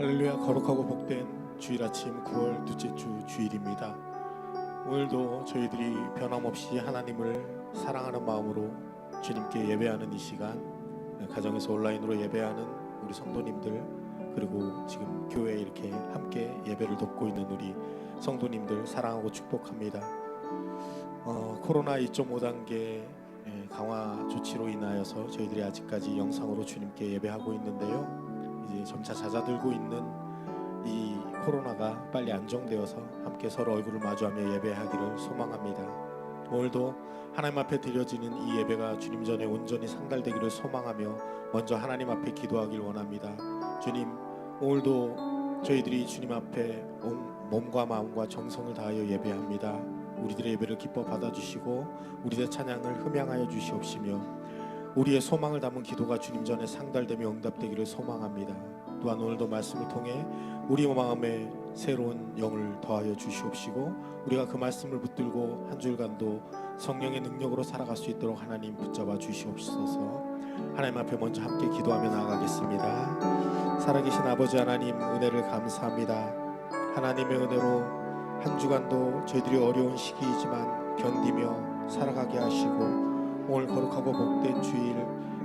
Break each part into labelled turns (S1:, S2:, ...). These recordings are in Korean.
S1: 할렐루야. 거룩하고 복된 주일 아침 9월 둘째 주 주일입니다. 오늘도 저희들이 변함없이 하나님을 사랑하는 마음으로 주님께 예배하는 이 시간, 가정에서 온라인으로 예배하는 우리 성도님들, 그리고 지금 교회에 이렇게 함께 예배를 돕고 있는 우리 성도님들 사랑하고 축복합니다. 코로나 2.5단계 강화 조치로 인하여서 저희들이 아직까지 영상으로 주님께 예배하고 있는데요, 이제 점차 잦아들고 있는 이 코로나가 빨리 안정되어서 함께 서로 얼굴을 마주하며 예배하기를 소망합니다. 오늘도 하나님 앞에 드려지는 이 예배가 주님 전에 온전히 상달되기를 소망하며 먼저 하나님 앞에 기도하길 원합니다. 주님, 오늘도 저희들이 주님 앞에 몸과 마음과 정성을 다하여 예배합니다. 우리들의 예배를 기뻐 받아주시고 우리의 찬양을 흠양하여 주시옵시며 우리의 소망을 담은 기도가 주님 전에 상달되며 응답되기를 소망합니다. 또한 오늘도 말씀을 통해 우리 마음에 새로운 영을 더하여 주시옵시고 우리가 그 말씀을 붙들고 한 주간도 성령의 능력으로 살아갈 수 있도록 하나님 붙잡아 주시옵소서. 하나님 앞에 먼저 함께 기도하며 나아가겠습니다. 살아계신 아버지 하나님, 은혜를 감사합니다. 하나님의 은혜로 한 주간도 저희들이 어려운 시기이지만 견디며 살아가게 하시고 오늘 거룩하고 복된 주일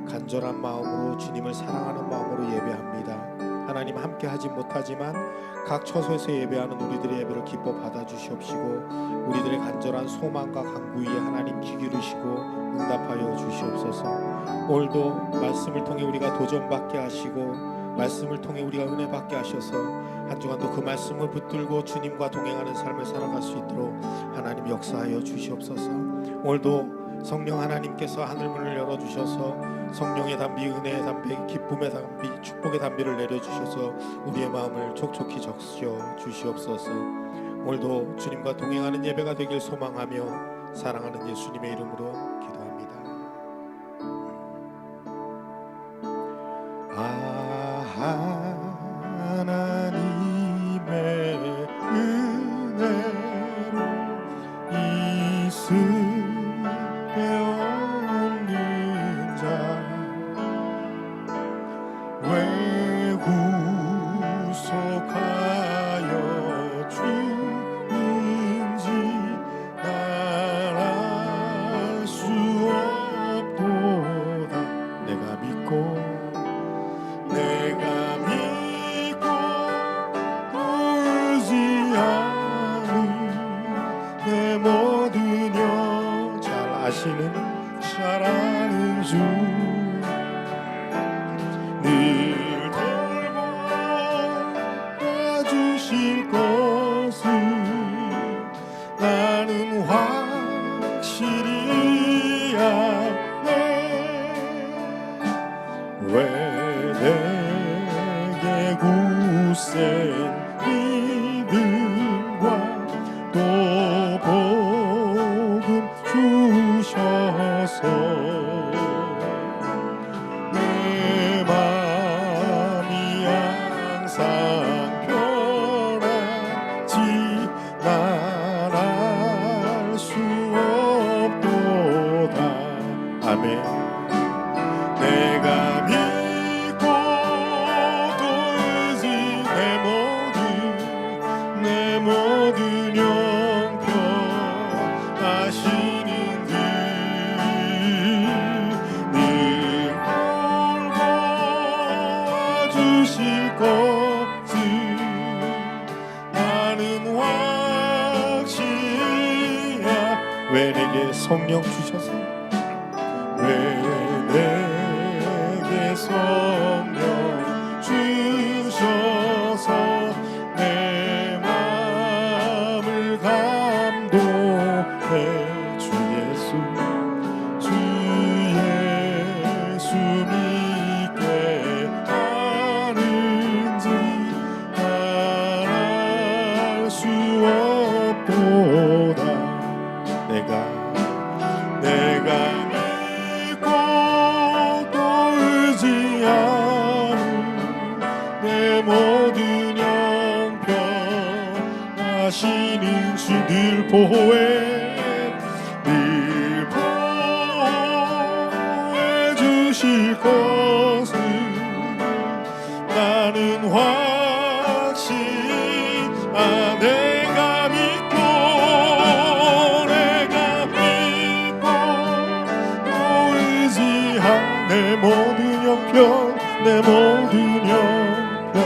S1: 간절한 마음으로 주님을 사랑하는 마음으로 예배합니다. 하나님, 함께 하지 못하지만 각 처소에서 예배하는 우리들의 예배를 기뻐 받아주시옵시고 우리들의 간절한 소망과 간구에 하나님 귀 기르시고 응답하여 주시옵소서. 오늘도 말씀을 통해 우리가 도전받게 하시고 말씀을 통해 우리가 은혜 받게 하셔서 한 주간도 그 말씀을 붙들고 주님과 동행하는 삶을 살아갈 수 있도록 하나님 역사하여 주시옵소서. 오늘도 성령 하나님께서 하늘문을 열어주셔서 성령의 담비, 은혜의 담비, 기쁨의 담비, 축복의 담비를 내려주셔서 우리의 마음을 촉촉히 적셔 주시옵소서. 오늘도 주님과 동행하는 예배가 되길 소망하며 사랑하는 예수님의 이름으로 기도합니다. 하나님의 은혜로 없는 자 왜 구속하여 주는지 날 알 수 없도다. 내가 믿고 또 의지하는 내 모든 영 잘 아는 주 늘 돌봐주실 것을 나는 확실히 아네. 왜 내게 굳센 믿음과 또 복음 주셔서 내 맘이 항상 편하지 날 알 수 없도다. 아멘. 내가 믿고 또 의지 내 모든 형편 하시는 늘 돌봐주실 것을 나는 확신이야. 왜 내게 성령 주셔서 왜 내게 성령 주셔서 내 마음을 감동해. 주 예수 믿게 하는지 알 수 없도다. 내가 믿고 또 의지하는 내 모든 형편 하시는 주 늘 보호해 주실 것을 나는 내 모든 형편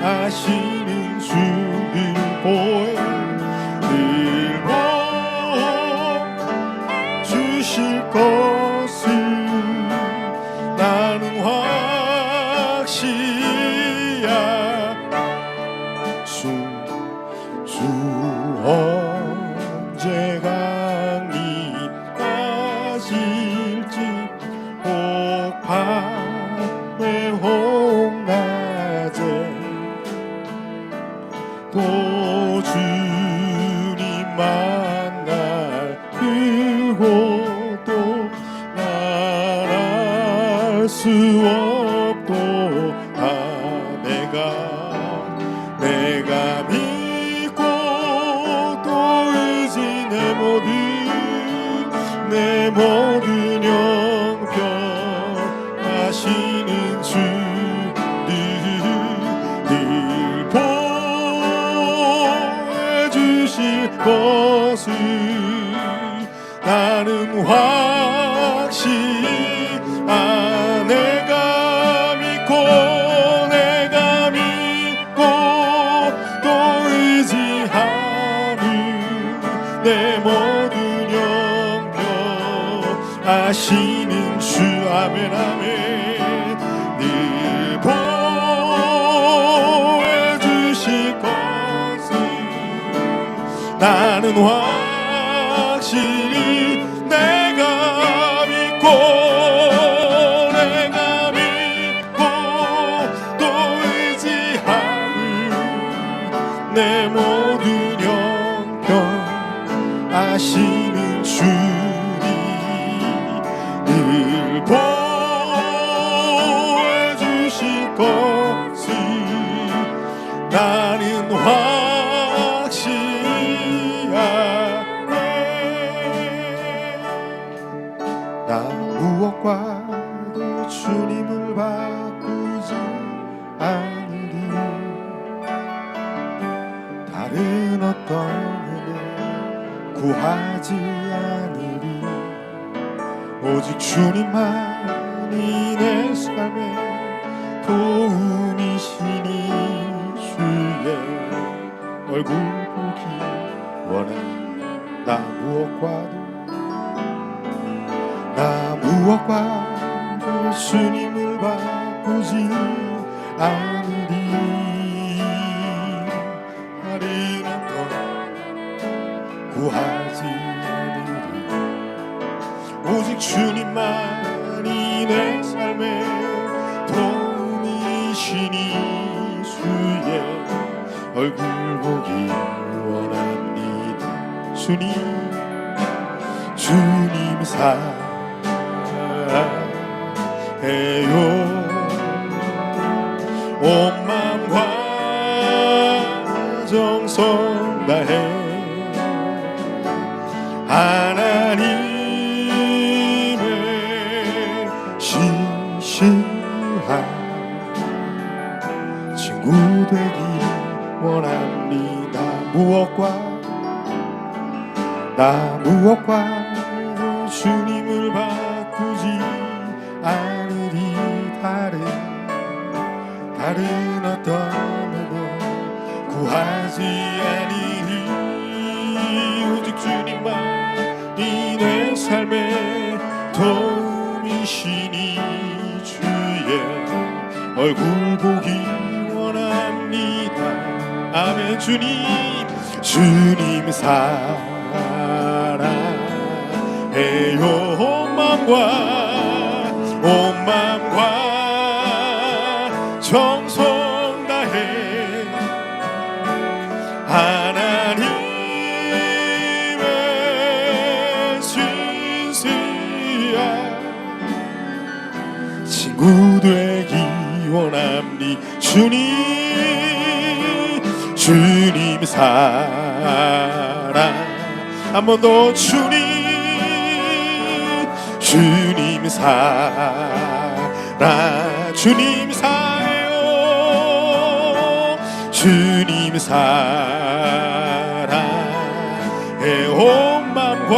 S1: 아시는 주를 보혜 늘 주실 것을 나는 확실이야. 주 언제 강림하실지 혹밤에 혹낮에 또 주님 만날 그곳도 말할 수 없도다. 내가 믿고 또 의지 내 모든 형편 아시는 주 늘 보여주실 것을 나는 확실히 내가 믿고 또 의지하는 내 모든 형편 아시는 주 아멘 아멘 늘 보여주실 것을 나는 확실히 내가 믿고 또 의지하는 내 모든 형편 아시는 주니 늘 보여주실 것을 나는 확실히 아네. 나 무엇과도 주님을 바꾸지 않으리. 다른 어떤 은혜 구하지 않으리. 오직 주님만이 내 삶의 도움이시니 주의 얼굴 보기 원해. 나 무엇과도 주님을 바꾸지 않으리. 다른 어떤 구하지 않으리. 오직 주님만이 내 삶의 도움이시니 주의 얼굴 보기 원합니다. 주님 사랑해요. 온 마음과 정성 다해 하나님의 신실한 친구 되기 원합니다. 무엇과도 주님을 바꾸지 않으리. 다른 어떤 은혜 구하지 않으리. 오직 주님만이 내 삶의 도움이시니 주의 얼굴 보기 원합니다. 아멘. 주님 사랑해요. 온 마음과 정성 다해 하나님의 신실한 친구 되기 원합니. 주님 사랑 한 번 더 주님 사랑 주님 사랑해요. 주님 사랑해 온 마음과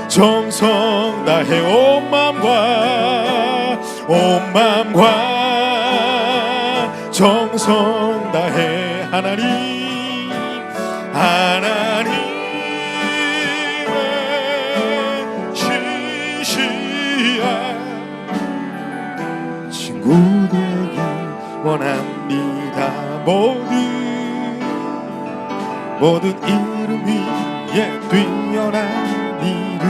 S1: 정성 다 다해 온 마음과 정성 다해 하나님의 시시한 친구 되기 원합니다. 모든 이름 위에 뛰어난 이름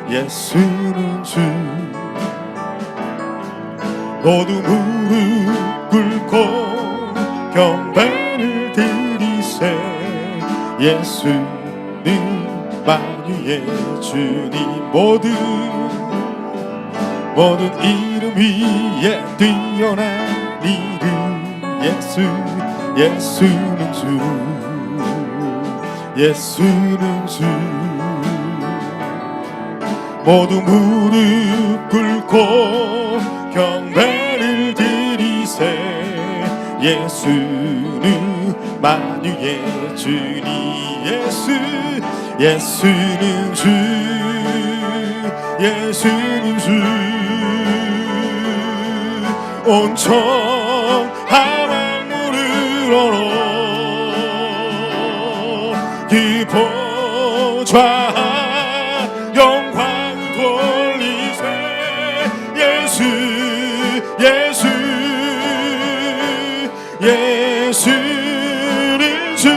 S1: 예수는 주 모두 무릎 꿇고 경배를 드리세 예수는 만유의 주님 모든 이름 위에 뛰어난 이름 예수는 주 모두 무릎 꿇고 경배를 드리세 예수는 만유의 주님 예수는 주 온청 하만물을 얼어 기포좌 영광 돌리세 예수는 주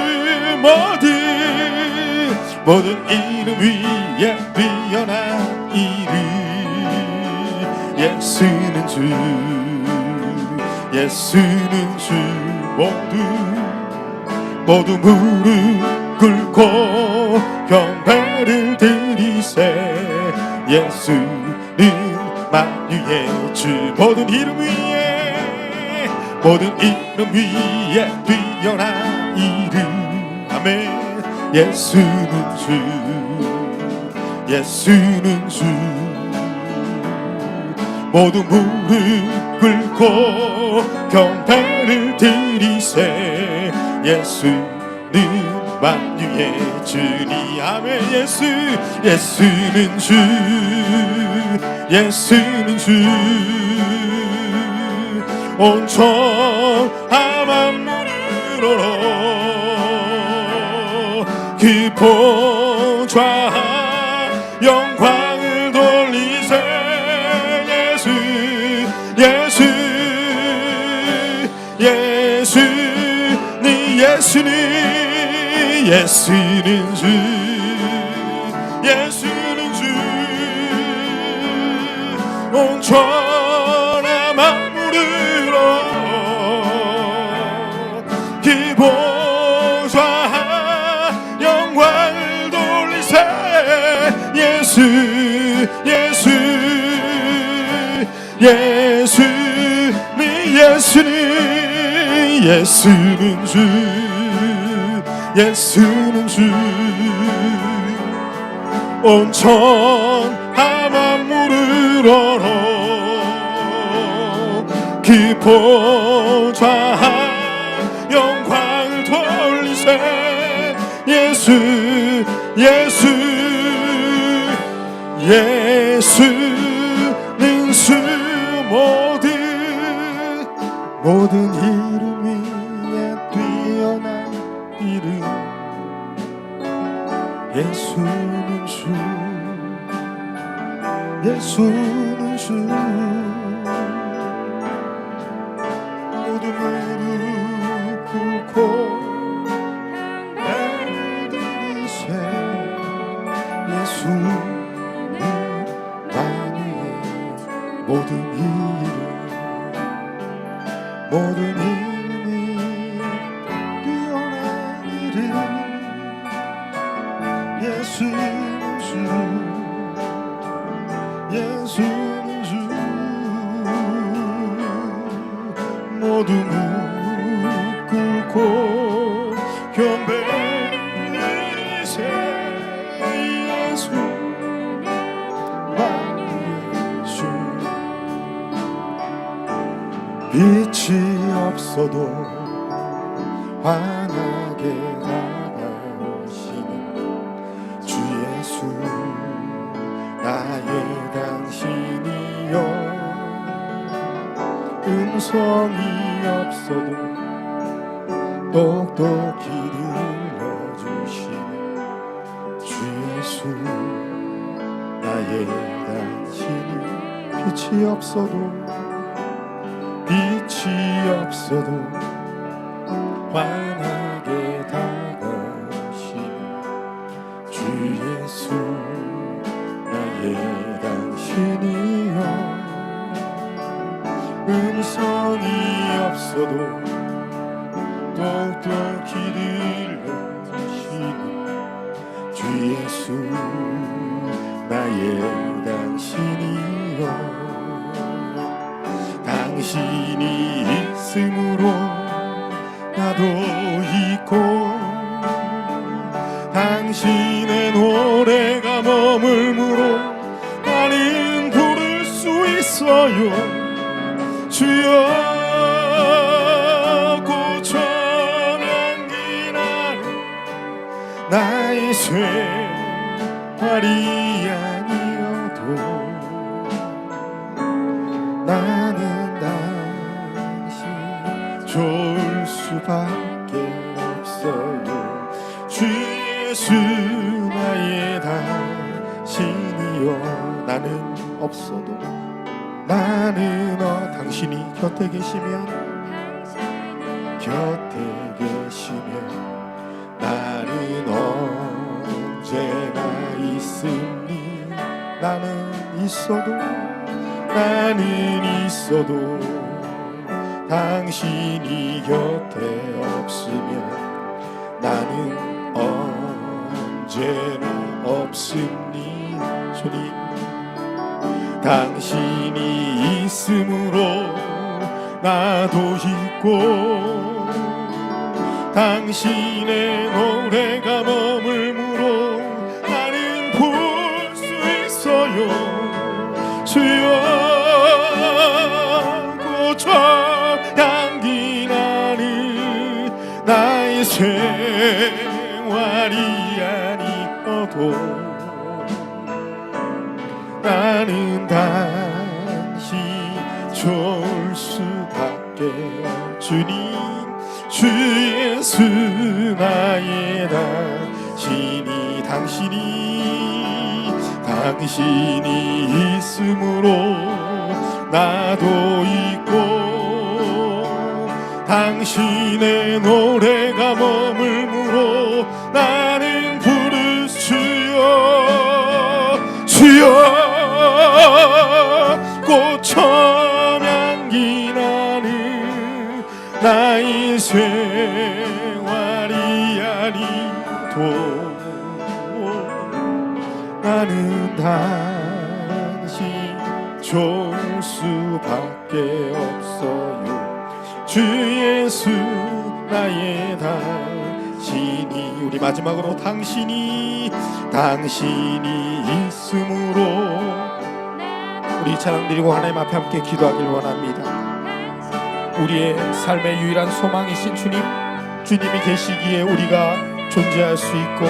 S1: 모든 이름 위에 뛰어난 이름 예수는 주 모두 무릎 꿇고 경배를 드리세 예수는 만유의 주 모든 이름 위에 뛰어난 이름 아멘 예수는 주 모두 무릎 꿇고 경배를 드리세 예수는 만유의 주니 아멘 예수는 주 온천 하만물을 얼어 기포좌 영광을 돌리세 예수는 주 온천한 만물을 기보좌 영광을 돌리세 예수는 주 온천한 만물을 얼어 기포좌 영광을 돌리세 예수는 주 모든 이름 위에 뛰어난 이름 예수는 주 모두 무릎 꿇고 나를 드리세 예수는 만유의 모든 이름이 뛰어난 이름 예수는 주 모두 무릎 꿇고 경배를 세 예수 만유의 주 빛이 없어도 환하게 다가오시는 음성이 없어도 똑똑히 들려주시는 주 예수 나의 당신이 빛이 없어도 환하게 다가오시는 주 예수 나의 당신이여 음성이 없어도 똑똑히 들려주시는 주 예수 나의 당신이여 당신이 있음으로 나도 있고 당신의 노래가 머물므로 나는 부를 수 있어요 주여 고쳐명기 나의 쇠활이 아니어도 나는 당신 좋을 수밖에 없어요 주 예수 나의 당신이여 나는 없어도 나는 당신이 곁에 계시면 나는 언제나 있으니 나는 있어도 당신이 곁에 없으면 나는 언제나 없으니 주님 당신이 있음으로 나도 있고 당신의 노래가 머물므로 나는 부를 수 있어요 주여 고쳐 향기 나는 나의 생활이 아니어도 나는 당신 좋을 수밖에 주님 주 예수 나의 당신이 있음으로 나도 있고 당신의 노래가 머물므로 나는 부를 주여 꽃처명기 나는 나의 생활이 아니도 나는 당신 좋을 수밖에 없어요 주 예수 나의 당신이 우리 마지막으로 당신이 있음으로 우리 찬양 드리고 하나님 앞에 함께 기도하길 원합니다. 우리의 삶의 유일한 소망이신 주님이 계시기에 우리가 존재할 수 있고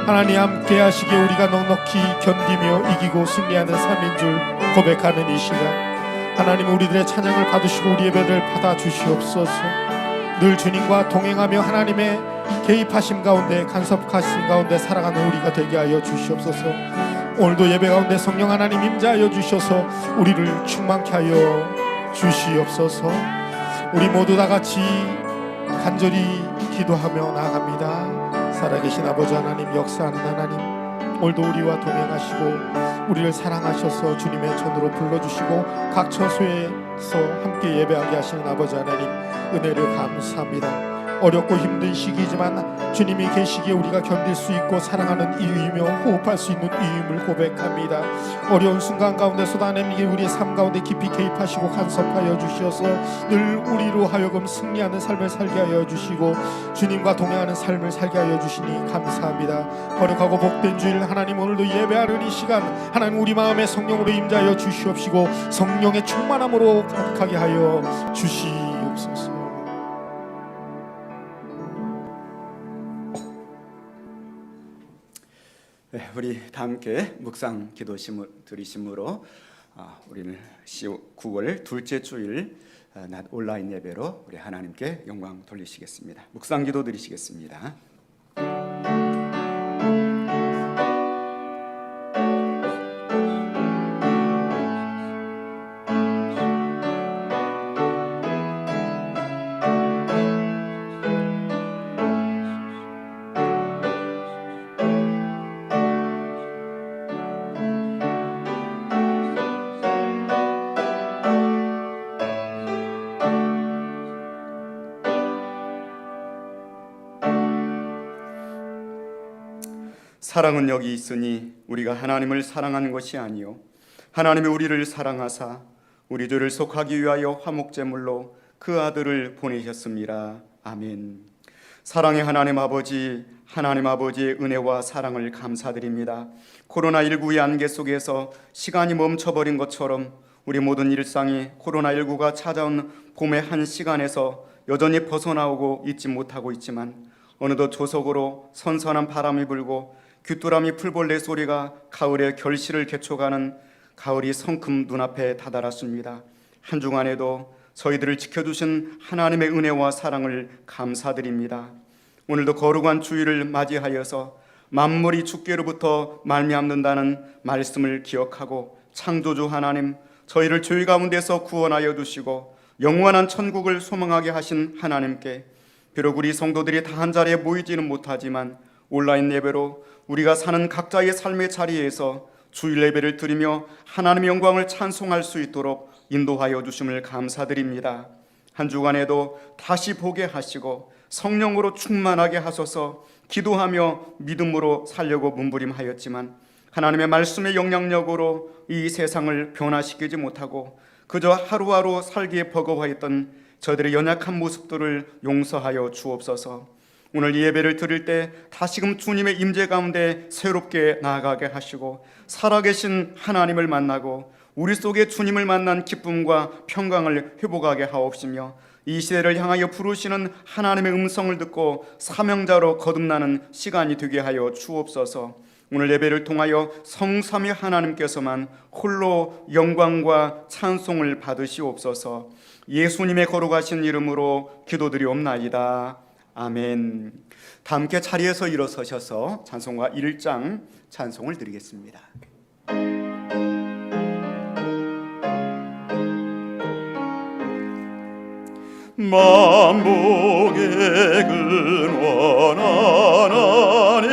S1: 하나님 함께 하시기에 우리가 넉넉히 견디며 이기고 승리하는 삶인 줄 고백하는 이 시간 하나님 우리들의 찬양을 받으시고 우리 예배를 받아주시옵소서. 늘 주님과 동행하며 하나님의 개입하심 가운데 간섭하심 가운데 살아가는 우리가 되게 하여 주시옵소서. 오늘도 예배 가운데 성령 하나님 임재하여 주셔서 우리를 충만케 하여 주시옵소서. 우리 모두 다 같이 간절히 기도하며 나아갑니다. 살아계신 아버지 하나님 역사하는 하나님 오늘도 우리와 동행하시고 우리를 사랑하셔서 주님의 전으로 불러주시고 각 처소에서 함께 예배하게 하시는 아버지 하나님 은혜를 감사합니다. 어렵고 힘든 시기지만 주님이 계시기에 우리가 견딜 수 있고 사랑하는 이유이며 호흡할 수 있는 이유임을 고백합니다. 어려운 순간 가운데서도 하나님이 우리의 삶 가운데 깊이 개입하시고 간섭하여 주셔서 늘 우리로 하여금 승리하는 삶을 살게 하여 주시고 주님과 동행하는 삶을 살게 하여 주시니 감사합니다. 거룩하고 복된 주일 하나님 오늘도 예배하는 이 시간 하나님 우리 마음에 성령으로 임재하여 주시옵시고 성령의 충만함으로 가득하게 하여 주시옵소서.
S2: 네, 우리 다 함께 묵상 기도 드리심으로 우리는 9월 둘째 주일 낮 온라인 예배로 우리 하나님께 영광 돌리시겠습니다. 묵상기도 드리시겠습니다. 사랑은 여기 있으니 우리가 하나님을 사랑한 것이 아니요 하나님이 우리를 사랑하사 우리 죄를 속하기 위하여 화목제물로 그 아들을 보내셨습니다. 아멘. 사랑의 하나님 아버지의 은혜와 사랑을 감사드립니다. 코로나19의 안개 속에서 시간이 멈춰버린 것처럼 우리 모든 일상이 코로나19가 찾아온 봄의 한 시간에서 여전히 벗어나오고 있지 못하고 있지만 어느덧 조석으로 선선한 바람이 불고 귀뚜라미 풀벌레 소리가 가을의 결실을 개초가는 가을이 성큼 눈앞에 다다랐습니다. 한 주간에도 저희들을 지켜주신 하나님의 은혜와 사랑을 감사드립니다. 오늘도 거룩한 주일을 맞이하여서 만물이 주께로부터 말미암는다는 말씀을 기억하고 창조주 하나님, 저희를 죄 가운데서 구원하여 주시고 영원한 천국을 소망하게 하신 하나님께 비록 우리 성도들이 다 한 자리에 모이지는 못하지만 온라인 예배로 우리가 사는 각자의 삶의 자리에서 주일 예배를 드리며 하나님의 영광을 찬송할 수 있도록 인도하여 주심을 감사드립니다. 한 주간에도 다시 보게 하시고 성령으로 충만하게 하소서. 기도하며 믿음으로 살려고 몸부림하였지만 하나님의 말씀의 영향력으로 이 세상을 변화시키지 못하고 그저 하루하루 살기에 버거워했던 저들의 연약한 모습들을 용서하여 주옵소서. 오늘 이 예배를 드릴 때 다시금 주님의 임재 가운데 새롭게 나아가게 하시고 살아계신 하나님을 만나고 우리 속에 주님을 만난 기쁨과 평강을 회복하게 하옵시며 이 시대를 향하여 부르시는 하나님의 음성을 듣고 사명자로 거듭나는 시간이 되게 하여 주옵소서. 오늘 예배를 통하여 성삼위 하나님께서만 홀로 영광과 찬송을 받으시옵소서. 예수님의 거룩하신 이름으로 기도드리옵나이다. 아멘. 다 함께 자리에서 일어서셔서 찬송가 1장 찬송을 드리겠습니다. 만복의 근원 하나님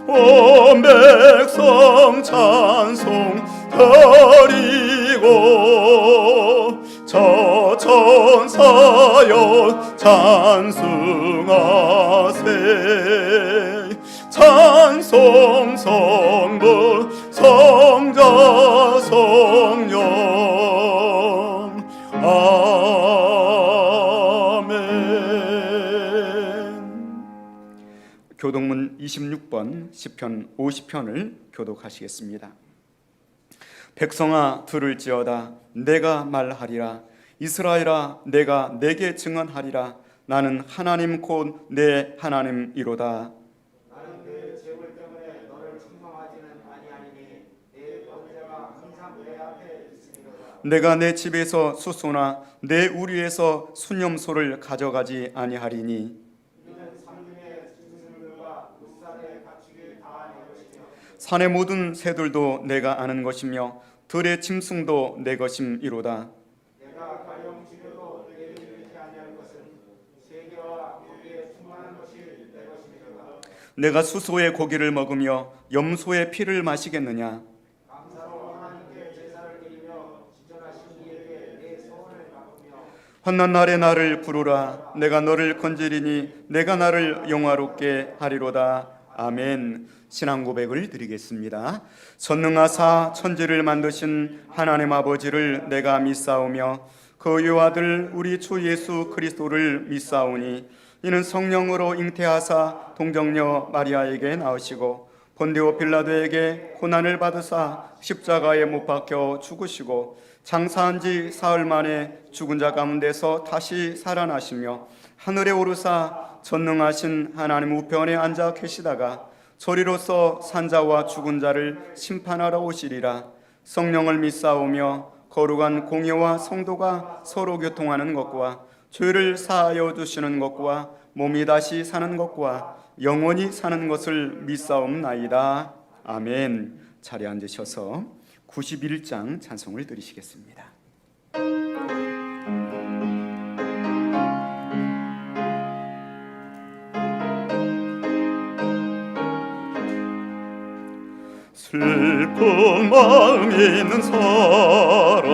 S2: 온 백성 찬송 드리고 저 천사여 찬송하세. 찬송 성부 성자 성령 아멘. 교독문 26번 시편 50편을 교독하시겠습니다. 백성아 들을지어다. 내가 말하리라. 이스라엘아 내가 내게 증언하리라. 나는 하나님 곧 내 하나님이로다.
S3: 나는 그 죄물 때문에 너를 책망하지는 아니하리니 내 번제가 항상 내 앞에 있으리로다.
S2: 내가 내 집에서 수소나 내 우리에서 수념소를 가져가지 아니하리니
S3: 이는 삼중의 짐승들과 물산의 가축이 다 내 것이며
S2: 산의 모든 새들도 내가 아는 것이며 들의 짐승도 내 것임이로다.
S3: 내가 가령 지려도 내게 이르지 아니할 것은 세계와 거기에 충만한 것이 내 것이니라.
S2: 내가 수소의 고기를 먹으며 염소의 피를 마시겠느냐.
S3: 감사로 하나님께 제사를 드리며 지존하신 이에게 내 소원을 갚으며
S2: 환난 날에 나를 부르라. 내가 너를 건지리니 내가 나를 영화롭게 하리로다. 아멘. 신앙 고백을 드리겠습니다. 전능하사 천지를 만드신 하나님 아버지를 내가 믿사오며 그 유아들 우리 주 예수 그리스도를 믿사오니 이는 성령으로 잉태하사 동정녀 마리아에게 낳으시고 본디오 빌라도에게 고난을 받으사 십자가에 못 박혀 죽으시고 장사한 지 사흘 만에 죽은 자 가운데서 다시 살아나시며 하늘에 오르사 전능하신 하나님 우편에 앉아 계시다가 저리로서 산자와 죽은 자를 심판하러 오시리라. 성령을 믿사오며 거룩한 공예와 성도가 서로 교통하는 것과 죄를 사하여 주시는 것과 몸이 다시 사는 것과 영원히 사는 것을 믿사옵나이다. 아멘. 자리에 앉으셔서 91장 찬송을 드리시겠습니다. 슬픈 마음 있는 사람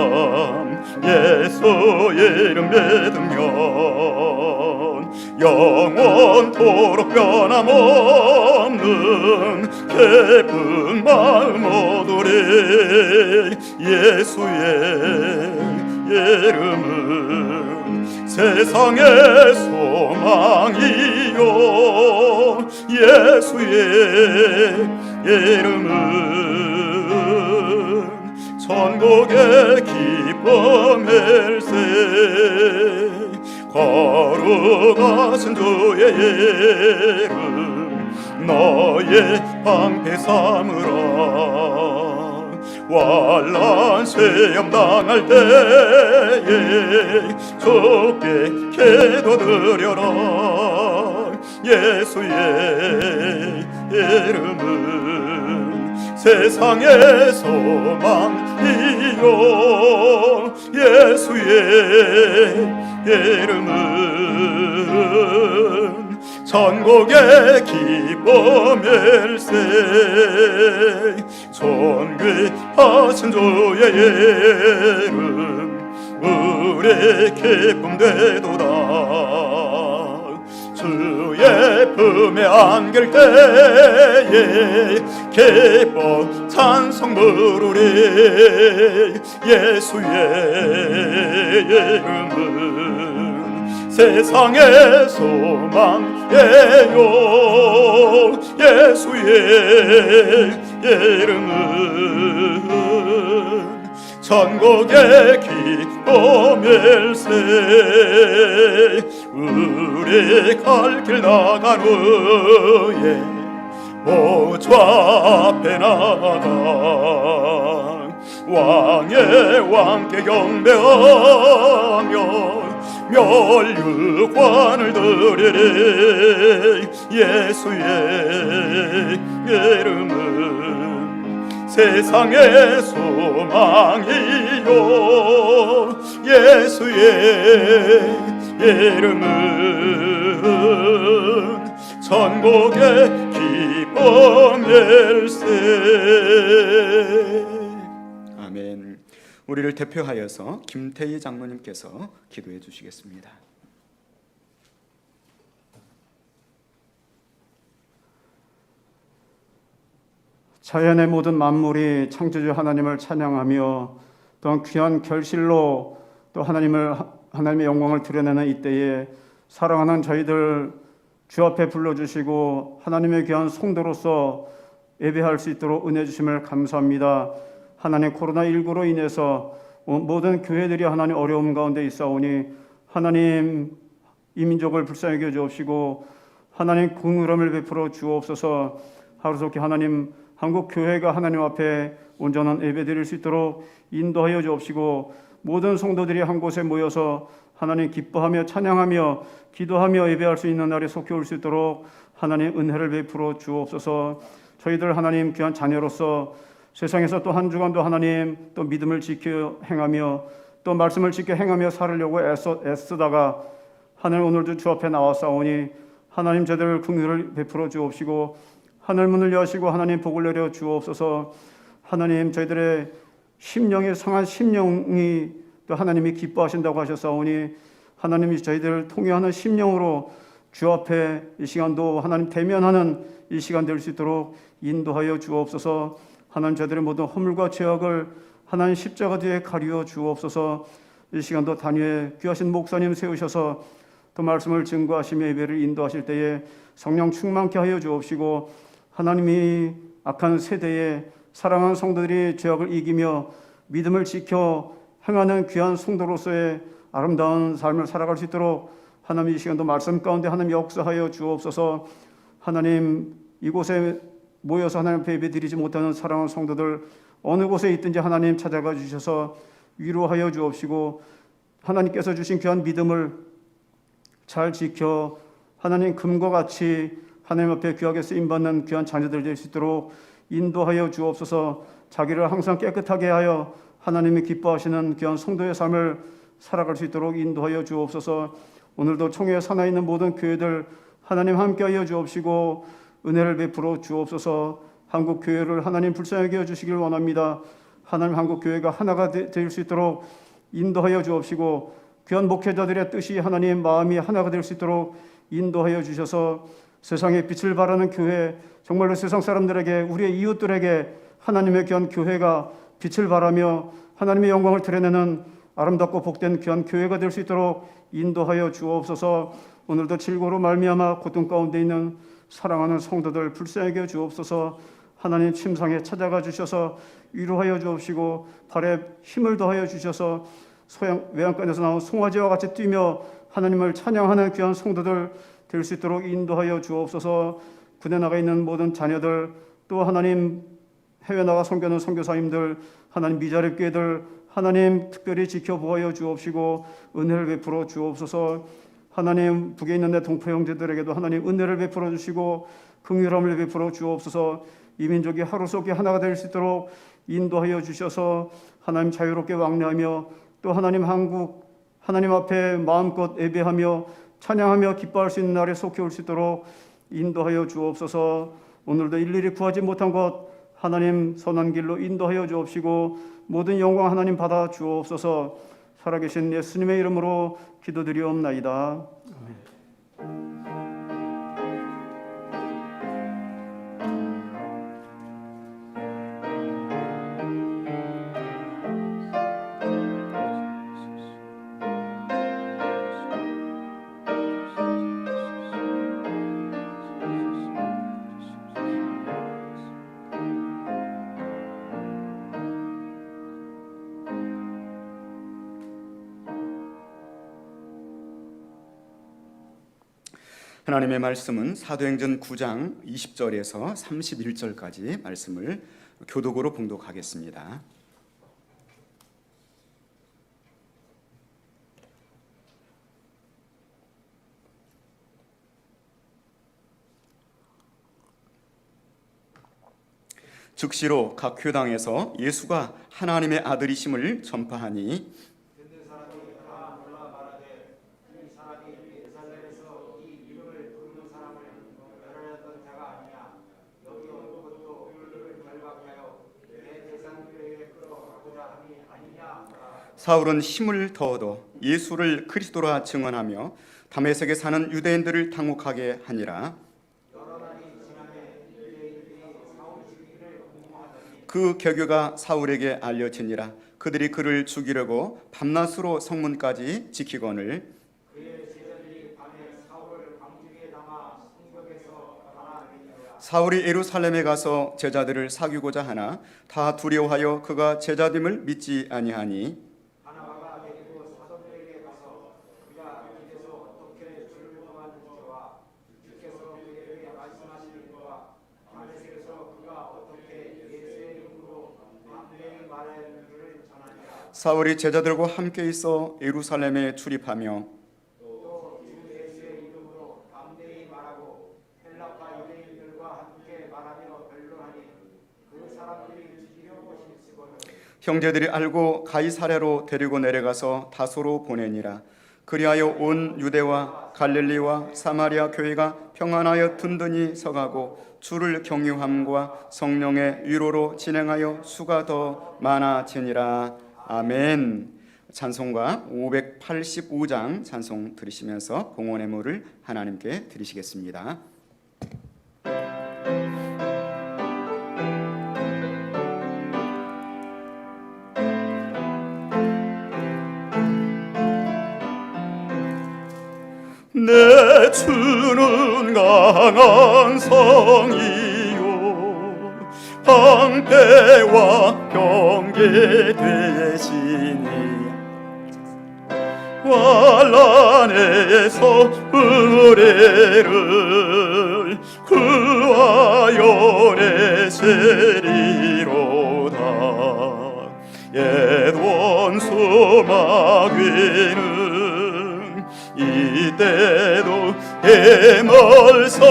S2: 예수 이름 믿으면 영원토록 변함없는 기쁜 마음 얻으리. 예수의 이름은 세상의 소망이요 예수의 이름은 천국의 기쁨일세. 거룩하신 주의 이름 너의 방패 삼으라. 환난 시험 당할 때에 주께 기도드려라. 예수의 이름은 세상의 소망이요 예수의 이름은 천국의 기쁨일세. 존귀하신 주의 이름 우리 기쁨 되도다. 주의 품에 안길 때에 기뻐 찬송 부르리. 예수의 이름은 세상의 소망이요 예수의 이름은 천국의 기쁨일세. 우리 갈 길 나간 후에 보좌 앞에 나가 왕의 왕께 경배하며 멸류관을 드리리. 예수의 이름은 세상의 소망이요 예수의 이름은 천국의 기쁨일세. 아멘. 우리를 대표하여서 김태희 장로님께서 기도해 주시겠습니다.
S4: 자연의 모든 만물이 창조주 하나님을 찬양하며 또한 귀한 결실로 또 하나님의 영광을 드러내는 이때에 사랑하는 저희들 주 앞에 불러주시고 하나님의 귀한 성도로서 예배할 수 있도록 은혜 주심을 감사합니다. 하나님 코로나19로 인해서 모든 교회들이 하나님 어려움 가운데 있사오니 하나님 이 민족을 불쌍히 여겨 주옵시고 하나님 긍휼함을 베풀어 주옵소서. 하루속히 하나님 한국 교회가 하나님 앞에 온전한 예배 드릴 수 있도록 인도하여 주옵시고 모든 성도들이 한 곳에 모여서 하나님 기뻐하며 찬양하며 기도하며 예배할 수 있는 날에 속히 올 수 있도록 하나님 은혜를 베풀어 주옵소서. 저희들 하나님 귀한 자녀로서 세상에서 또 한 주간도 하나님 또 믿음을 지켜 행하며 또 말씀을 지켜 행하며 살으려고 애쓰다가 하늘 오늘도 주 앞에 나왔사오니 하나님 저희들 긍휼을 베풀어 주옵시고 하늘 문을 여시고 하나님 복을 내려 주옵소서. 하나님 저희들의 심령이 상한 심령이 또 하나님이 기뻐하신다고 하셨사오니 하나님이 저희들을 통해하는 심령으로 주 앞에 이 시간도 하나님 대면하는 이 시간 될 수 있도록 인도하여 주옵소서. 하나님 저희들의 모든 허물과 죄악을 하나님 십자가 뒤에 가리워 주옵소서. 이 시간도 단위에 귀하신 목사님 세우셔서 또 말씀을 증거하시며 예배를 인도하실 때에 성령 충만케 하여 주옵시고 하나님이 악한 세대에 사랑하는 성도들이 죄악을 이기며 믿음을 지켜 행하는 귀한 성도로서의 아름다운 삶을 살아갈 수 있도록 하나님 이 시간도 말씀 가운데 하나님 역사하여 주옵소서. 하나님 이곳에 모여서 하나님 앞에 예배드리지 못하는 사랑하는 성도들 어느 곳에 있든지 하나님 찾아가 주셔서 위로하여 주옵시고 하나님께서 주신 귀한 믿음을 잘 지켜 하나님 금과 같이 하나님 앞에 귀하게 쓰임받는 귀한 자녀들 될 수 있도록 인도하여 주옵소서. 자기를 항상 깨끗하게 하여 하나님이 기뻐하시는 귀한 성도의 삶을 살아갈 수 있도록 인도하여 주옵소서. 오늘도 총회에 사나 있는 모든 교회들 하나님 함께하여 주옵시고 은혜를 베풀어 주옵소서. 한국 교회를 하나님 불쌍하게 해 주시길 원합니다. 하나님 한국 교회가 하나가 될 수 있도록 인도하여 주옵시고 귀한 목회자들의 뜻이 하나님 마음이 하나가 될 수 있도록 인도하여 주셔서 세상에 빛을 발하는 교회, 정말로 세상 사람들에게 우리의 이웃들에게 하나님의 귀한 교회가 빛을 발하며 하나님의 영광을 드러내는 아름답고 복된 귀한 교회가 될 수 있도록 인도하여 주옵소서. 오늘도 질고로 말미암아 고통 가운데 있는 사랑하는 성도들 불쌍하게 주옵소서. 하나님 침상에 찾아가 주셔서 위로하여 주옵시고 발에 힘을 더하여 주셔서 외양간에서 나온 송아지와 같이 뛰며 하나님을 찬양하는 귀한 성도들 될 수 있도록 인도하여 주옵소서. 군에 나가 있는 모든 자녀들 또 하나님 해외 나가 선교하는 선교사님들 하나님 미자립 교회들 하나님 특별히 지켜보아여 주옵시고 은혜를 베풀어 주옵소서. 하나님 북에 있는 내 동포 형제들에게도 하나님 은혜를 베풀어 주시고 긍휼함을 베풀어 주옵소서. 이 민족이 하루속히 하나가 될 수 있도록 인도하여 주셔서 하나님 자유롭게 왕래하며 또 하나님 한국 하나님 앞에 마음껏 예배하며 찬양하며 기뻐할 수 있는 날에 속해 올 수 있도록 인도하여 주옵소서. 오늘도 일일이 구하지 못한 것 하나님 선한 길로 인도하여 주옵시고 모든 영광 하나님 받아 주옵소서. 살아계신 예수님의 이름으로 기도드리옵나이다.
S2: 하나님의 말씀은 사도행전 9장 20절에서 31절까지 말씀을 교독으로 봉독하겠습니다. 즉시로 각 교당에서 예수가 하나님의 아들이심을 전파하니
S3: 듣는 사람이 다 놀라 말하되 이 사람이 예루살렘에서 이 이름을 부르는 사람을 멸하였던 자가 아니냐. 여기 온 것도 이를 결박하여 내 대상교회에 끌어가고자 함이 아니냐 하라.
S2: 사울은 힘을 더 얻어 예수를 그리스도라 증언하며 다메섹에 사는 유대인들을 당혹하게 하니라. 그 격유가 사울에게 알려지니라. 그들이 그를 죽이려고 밤낮으로 성문까지 지키거늘 사울이 예루살렘에 가서 제자들을 사귀고자 하나 다 두려워하여 그가 제자됨을 믿지 아니하니 사울이 제자들과 함께 있어 예루살렘에 출입하며
S3: 또 주 예수의 이름으로 담대히 말하고 헬라파 유대인들과 함께 말하며 변론하니 그 사람들이 죽이려고 힘쓰거늘
S2: 형제들이 알고 가이사랴로 데리고 내려가서 다소로 보내니라. 그리하여 온 유대와 갈릴리와 사마리아 교회가 평안하여 든든히 서가고 주를 경유함과 성령의 위로로 진행하여 수가 더 많아지니라. 아멘. 찬송가 585장 찬송 들으시면서 공헌의 물을 하나님께 드리시겠습니다. 내 주는 강한 성이요 방패와 경계 되시니 환난에서 의뢰를 구하여 자연의 세리로다. 옛 원수 마귀는 이때도 해멀서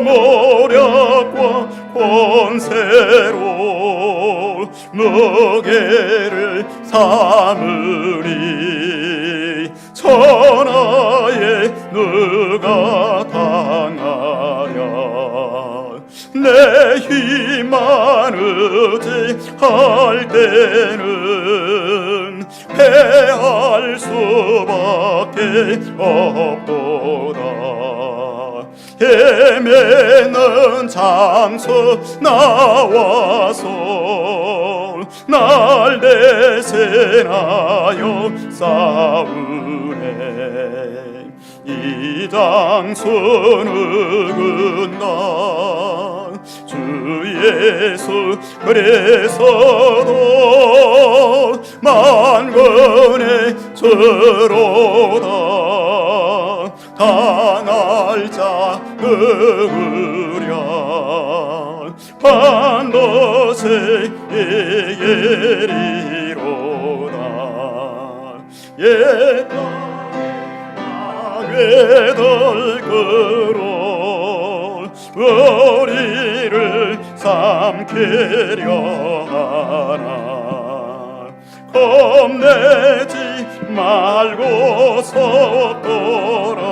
S2: 모략과 권세로 무게를 삼으니 천하에 누가 당하랴. 내 힘만 의지할 때는 패할 수밖에 없도다. 헤매는 장소 나와서 날 대신하여 싸우네. 이 장소 누구나 주 예수 그래서도 만군의 주로다. 당할 자 누구랴. 반드시 이기리로다. 옛 덜그로 우리를 삼키려 하나. 겁내지 말고 서더라.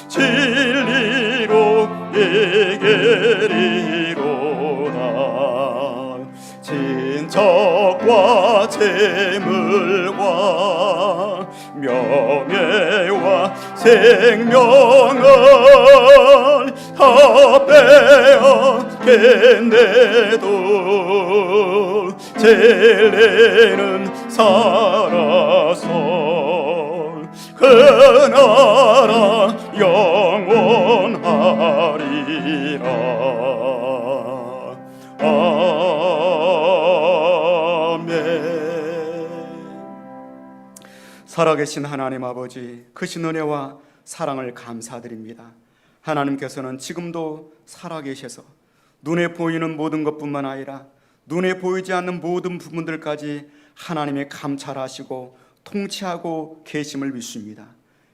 S2: 진리로 이기리로다. 친척과 재물과 명예와 생명을 다 빼앗겠네도 젤레는 살아서 그 나라 영원하리라. 살아계신 하나님 아버지, 크신 은혜와 사랑을 감사드립니다. 하나님께서는 지금도 살아계셔서 눈에 보이는 모든 것뿐만 아니라 눈에 보이지 않는 모든 부분들까지 하나님의 감찰하시고 통치하고 계심을 믿습니다.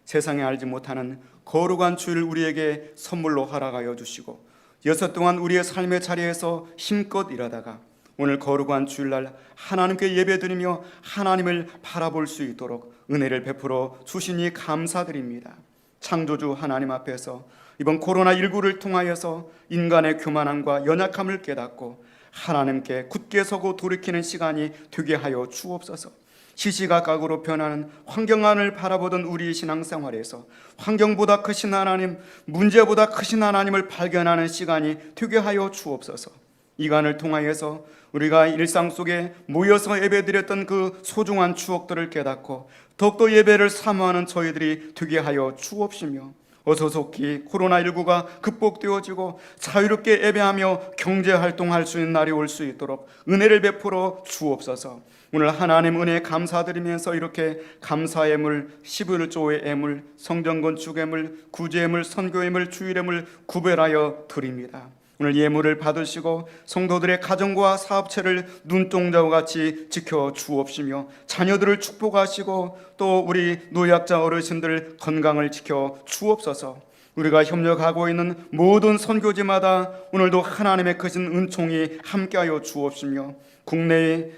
S2: 세상에 알지 못하는 거룩한 주를 우리에게 선물로 허락하여 주시고 여섯 동안 우리의 삶의 자리에서 힘껏 일하다가 오늘 거룩한 주일날 하나님께 예배드리며 하나님을 바라볼 수 있도록 은혜를 베풀어 주시니 감사드립니다. 창조주 하나님 앞에서 이번 코로나19를 통하여서 인간의 교만함과 연약함을 깨닫고 하나님께 굳게 서고 돌이키는 시간이 되게 하여 주옵소서. 시시각각으로 변하는 환경안을 바라보던 우리 신앙생활에서 환경보다 크신 하나님, 문제보다 크신 하나님을 발견하는 시간이 되게 하여 주옵소서. 이간을 통하여서 우리가 일상 속에 모여서 예배드렸던 그 소중한 추억들을 깨닫고 더욱더 예배를 사모하는 저희들이 되게 하여 주옵시며 어서 속히 코로나19가 극복되어지고 자유롭게 예배하며 경제활동할 수 있는 날이 올 수 있도록 은혜를 베풀어 주옵소서. 오늘 하나님 은혜에 감사드리면서 이렇게 감사의 물, 11조의 예물, 성전 건축 예물, 구제 예물, 선교 예물, 주일 예물 구별하여 드립니다. 오늘 예물을 받으시고 성도들의 가정과 사업체를 눈동자와 같이 지켜 주옵시며 자녀들을 축복하시고 또 우리 노약자 어르신들 건강을 지켜 주옵소서. 우리가 협력하고 있는 모든 선교지마다 오늘도 하나님의 크신 은총이 함께하여 주옵시며 국내에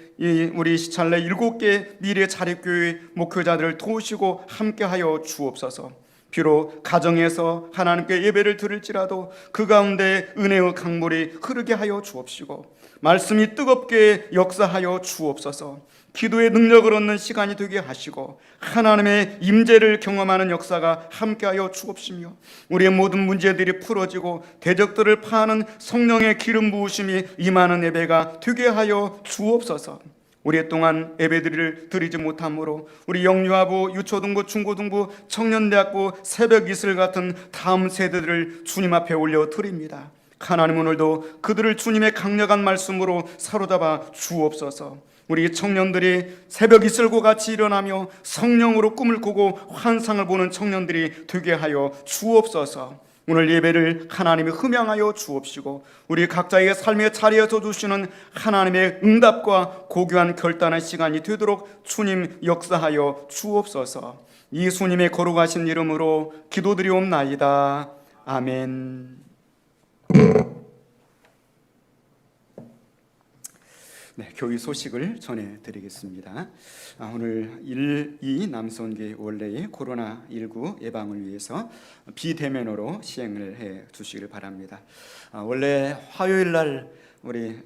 S2: 우리 시찰내 7개 미래 자립교회 목회자들을 도우시고 함께하여 주옵소서. 비록 가정에서 하나님께 예배를 드릴지라도 그 가운데 은혜의 강물이 흐르게 하여 주옵시고 말씀이 뜨겁게 역사하여 주옵소서. 기도의 능력을 얻는 시간이 되게 하시고 하나님의 임재를 경험하는 역사가 함께하여 주옵시며 우리의 모든 문제들이 풀어지고 대적들을 파하는 성령의 기름 부으심이 임하는 예배가 되게 하여 주옵소서. 우리 동안 예배들을 드리지 못함으로 우리 영유아부, 유초등부, 중고등부, 청년대학부, 새벽 이슬 같은 다음 세대들을 주님 앞에 올려드립니다. 하나님 오늘도 그들을 주님의 강력한 말씀으로 사로잡아 주옵소서. 우리 청년들이 새벽 이슬과 같이 일어나며 성령으로 꿈을 꾸고 환상을 보는 청년들이 되게 하여 주옵소서. 오늘 예배를 하나님이 흠양하여 주옵시고 우리 각자의 삶의 자리에서 주시는 하나님의 응답과 고귀한 결단의 시간이 되도록 주님 역사하여 주옵소서. 예수님의 거룩하신 이름으로 기도드리옵나이다. 아멘. 네, 교회 소식을 전해드리겠습니다. 오늘 1.2 남성교회 원래의 코로나19 예방을 위해서 비대면으로 시행을 해 주시길 바랍니다. 원래 화요일 날 우리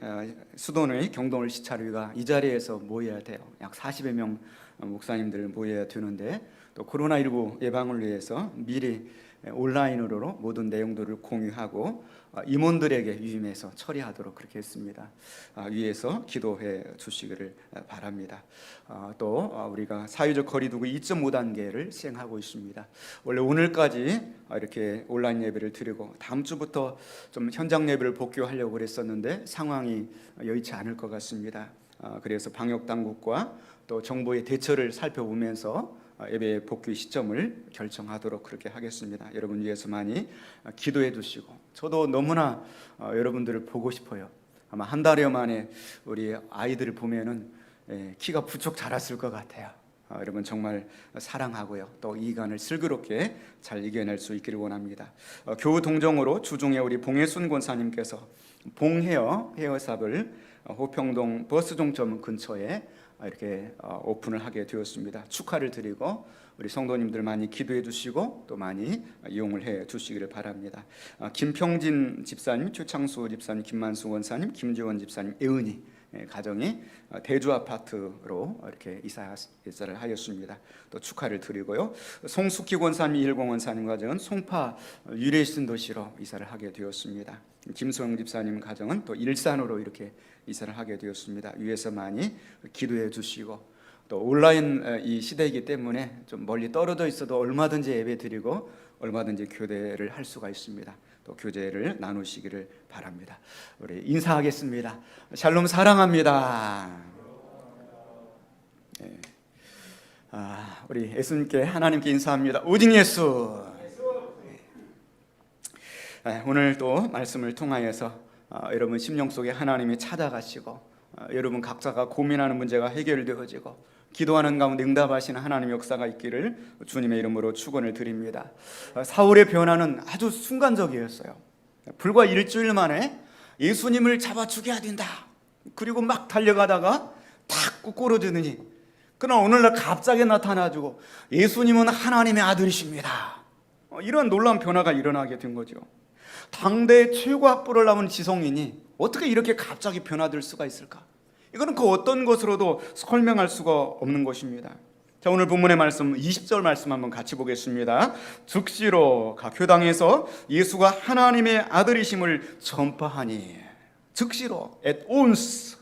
S2: 수도원의 경동을 시찰위가 이 자리에서 모여야 돼요. 약 40여 명 목사님들 모여야 되는데 또 코로나19 예방을 위해서 미리 온라인으로 모든 내용들을 공유하고 임원들에게 유임해서 처리하도록 그렇게 했습니다. 위에서 기도해 주시기를 바랍니다. 또 우리가 사회적 거리두기 2.5단계를 시행하고 있습니다. 원래 오늘까지 이렇게 온라인 예배를 드리고 다음 주부터 좀 현장 예배를 복귀하려고 그랬었는데 상황이 여의치 않을 것 같습니다. 그래서 방역 당국과 또 정부의 대처를 살펴보면서 예배 복귀 시점을 결정하도록 그렇게 하겠습니다. 여러분 위해서 많이 기도해 주시고 저도 너무나 여러분들을 보고 싶어요. 아마 한 달여 만에 우리 아이들을 보면은 키가 부쩍 자랐을 것 같아요. 여러분 정말 사랑하고요. 또 이 기간을 슬기롭게 잘 이겨낼 수 있기를 원합니다. 교우 동정으로 주중에 우리 봉혜순 권사님께서 봉헤어 호평동 버스종점 근처에 이렇게 오픈을 하게 되었습니다. 축하를 드리고 우리 성도님들 많이 기도해 주시고 또 많이 이용을 해 주시기를 바랍니다. 김평진 집사님, 최창수 집사님, 김만수 원사님, 김지원 집사님, 애은이 가정이 대주 아파트로 이렇게 이사를 하였습니다. 또 축하를 드리고요. 송숙희 권사님, 이일공 원사님 가정은 송파 유래신 도시로 이사를 하게 되었습니다. 김소영 집사님 가정은 또 일산으로 이렇게 이사를 하게 되었습니다. 위에서 많이 기도해 주시고 또 온라인 이 시대이기 때문에 좀 멀리 떨어져 있어도 얼마든지 예배 드리고 얼마든지 교대를 할 수가 있습니다. 또 교제를 나누시기를 바랍니다. 우리 인사하겠습니다. 샬롬 사랑합니다. 네. 우리 예수님께 하나님께 인사합니다. 오직 예수. 네. 오늘 또 말씀을 통하여서 여러분 심령 속에 하나님이 찾아가시고 여러분 각자가 고민하는 문제가 해결되어지고 기도하는 가운데 응답하시는 하나님의 역사가 있기를 주님의 이름으로 축원을 드립니다. 사울의 변화는 아주 순간적이었어요. 불과 일주일 만에 예수님을 잡아 죽여야 된다. 그리고 막 달려가다가 탁 꼬꾸러지더니 그러나 오늘날 갑자기 나타나주고 예수님은 하나님의 아들이십니다. 이런 놀라운 변화가 일어나게 된 거죠. 당대 최고 학벌을 남은 지성인이 어떻게 이렇게 갑자기 변화될 수가 있을까? 이거는 그 어떤 것으로도 설명할 수가 없는 것입니다. 자, 오늘 본문의 말씀 20절 말씀 한번 같이 보겠습니다. 즉시로 각 교당에서 예수가 하나님의 아들이심을 전파하니 즉시로 at once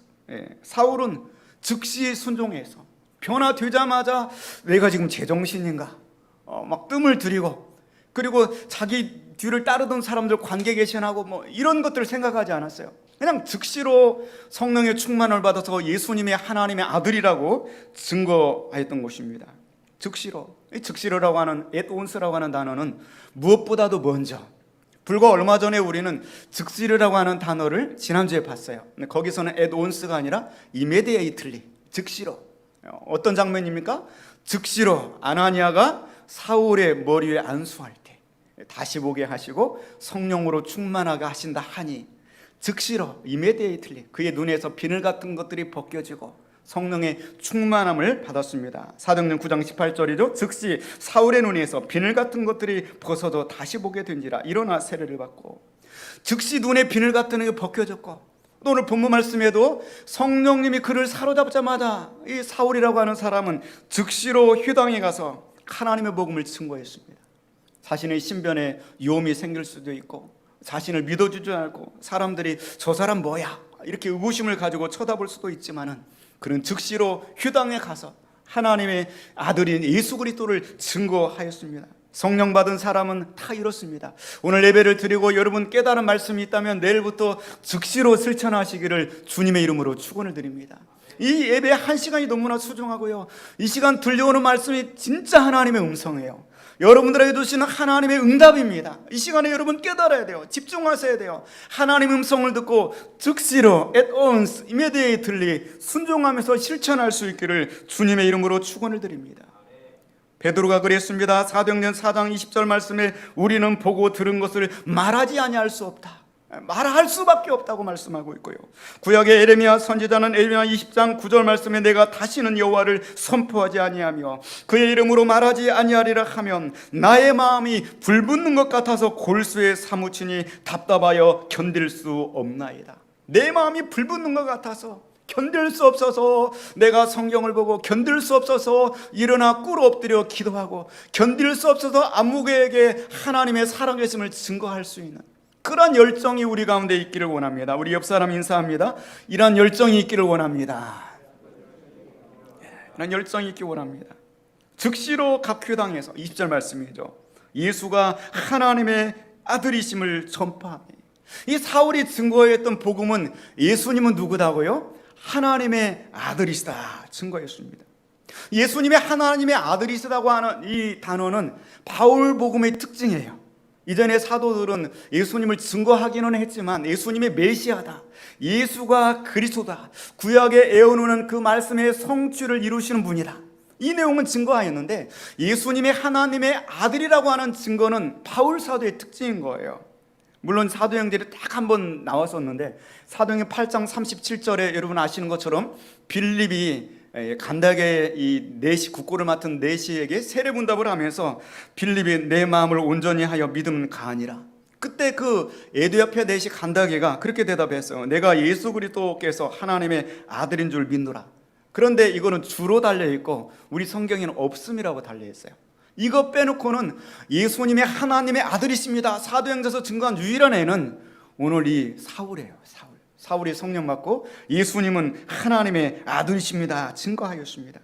S2: 사울은 즉시 순종해서 변화되자마자 내가 지금 제정신인가 막 뜸을 들이고 그리고 자기 뒤를 따르던 사람들 관계 개신하고 뭐 이런 것들을 생각하지 않았어요. 그냥 즉시로 성령의 충만을 받아서 예수님의 하나님의 아들이라고 증거하였던 것입니다. 즉시로. 즉시로라고 하는 at once라고 하는 단어는 무엇보다도 먼저 불과 얼마 전에 우리는 즉시로라고 하는 단어를 지난주에 봤어요. 근데 거기서는 at once가 아니라 immediately 즉시로. 어떤 장면입니까? 즉시로 아나니아가 사울의 머리에 안수할 때 다시 보게 하시고 성령으로 충만하게 하신다 하니 즉시로 immediately 그의 눈에서 비늘 같은 것들이 벗겨지고 성령의 충만함을 받았습니다. 사도행전 9장 18절이죠. 즉시 사울의 눈에서 비늘 같은 것들이 벗어져 다시 보게 된지라 일어나 세례를 받고 즉시 눈에 비늘 같은 게 벗겨졌고 또 오늘 본문 말씀에도 성령님이 그를 사로잡자마자 이 사울이라고 하는 사람은 즉시로 회당에 가서 하나님의 복음을 증거했습니다. 자신의 신변에 요음이 생길 수도 있고 자신을 믿어주지 않고 사람들이 저 사람 뭐야 이렇게 의구심을 가지고 쳐다볼 수도 있지만은 그는 즉시로 회당에 가서 하나님의 아들인 예수 그리스도를 증거하였습니다. 성령 받은 사람은 다 이렇습니다. 오늘 예배를 드리고 여러분 깨달은 말씀이 있다면 내일부터 즉시로 실천하시기를 주님의 이름으로 축원을 드립니다. 이 예배 한 시간이 너무나 소중하고요. 이 시간 들려오는 말씀이 진짜 하나님의 음성이에요. 여러분들에게 주시는 하나님의 응답입니다. 이 시간에 여러분 깨달아야 돼요. 집중하셔야 돼요. 하나님의 음성을 듣고 즉시로 at once, immediately 순종하면서 실천할 수 있기를 주님의 이름으로 축원을 드립니다. 베드로가 그랬습니다. 사도행전 4장 20절 말씀에 우리는 보고 들은 것을 말하지 아니할 수 없다. 말할 수밖에 없다고 말씀하고 있고요. 구약의 에레미야 선지자는 에레미야 20장 9절 말씀에 내가 다시는 여호와를 선포하지 아니하며 그의 이름으로 말하지 아니하리라 하면 나의 마음이 불붙는 것 같아서 골수에 사무치니 답답하여 견딜 수 없나이다. 내 마음이 불붙는 것 같아서 견딜 수 없어서 내가 성경을 보고 견딜 수 없어서 일어나 꿇어 엎드려 기도하고 견딜 수 없어서 아무개에게 하나님의 살아계심을 증거할 수 있는 그런 열정이 우리 가운데 있기를 원합니다. 우리 옆 사람 인사합니다. 이런 열정이 있기를 원합니다. 이런 열정이 있기 원합니다. 즉시로 각 회당에서 20절 말씀이죠. 예수가 하나님의 아들이심을 전파하니 이 사울이 증거했던 복음은 예수님은 누구다고요? 하나님의 아들이시다 증거했습니다. 예수님의 하나님의 아들이시다고 하는 이 단어는 바울 복음의 특징이에요. 이전에 사도들은 예수님을 증거하기는 했지만 예수님의 메시아다, 예수가 그리스도다, 구약에 애워놓는 그 말씀의 성취를 이루시는 분이다, 이 내용은 증거하였는데 예수님의 하나님의 아들이라고 하는 증거는 바울 사도의 특징인 거예요. 물론 사도행전에 딱 한 번 나왔었는데 사도행전 8장 37절에 여러분 아시는 것처럼 빌립이 간닥의 이 네시 국고를 맡은 네시에게 세례분답을 하면서 빌립이 내 마음을 온전히 하여 믿음 가하니라. 그때 그 에두야피아 네시 간닥이가 그렇게 대답했어요. 내가 예수 그리스도께서 하나님의 아들인 줄 믿노라. 그런데 이거는 주로 달려있고 우리 성경에는 없음이라고 달려있어요. 이거 빼놓고는 예수님의 하나님의 아들이십니다 사도행전에서 증거한 유일한 애는 오늘 이 사울이에요. 사울이 성령 받고 예수님은 하나님의 아들이십니다 증거하였습니다.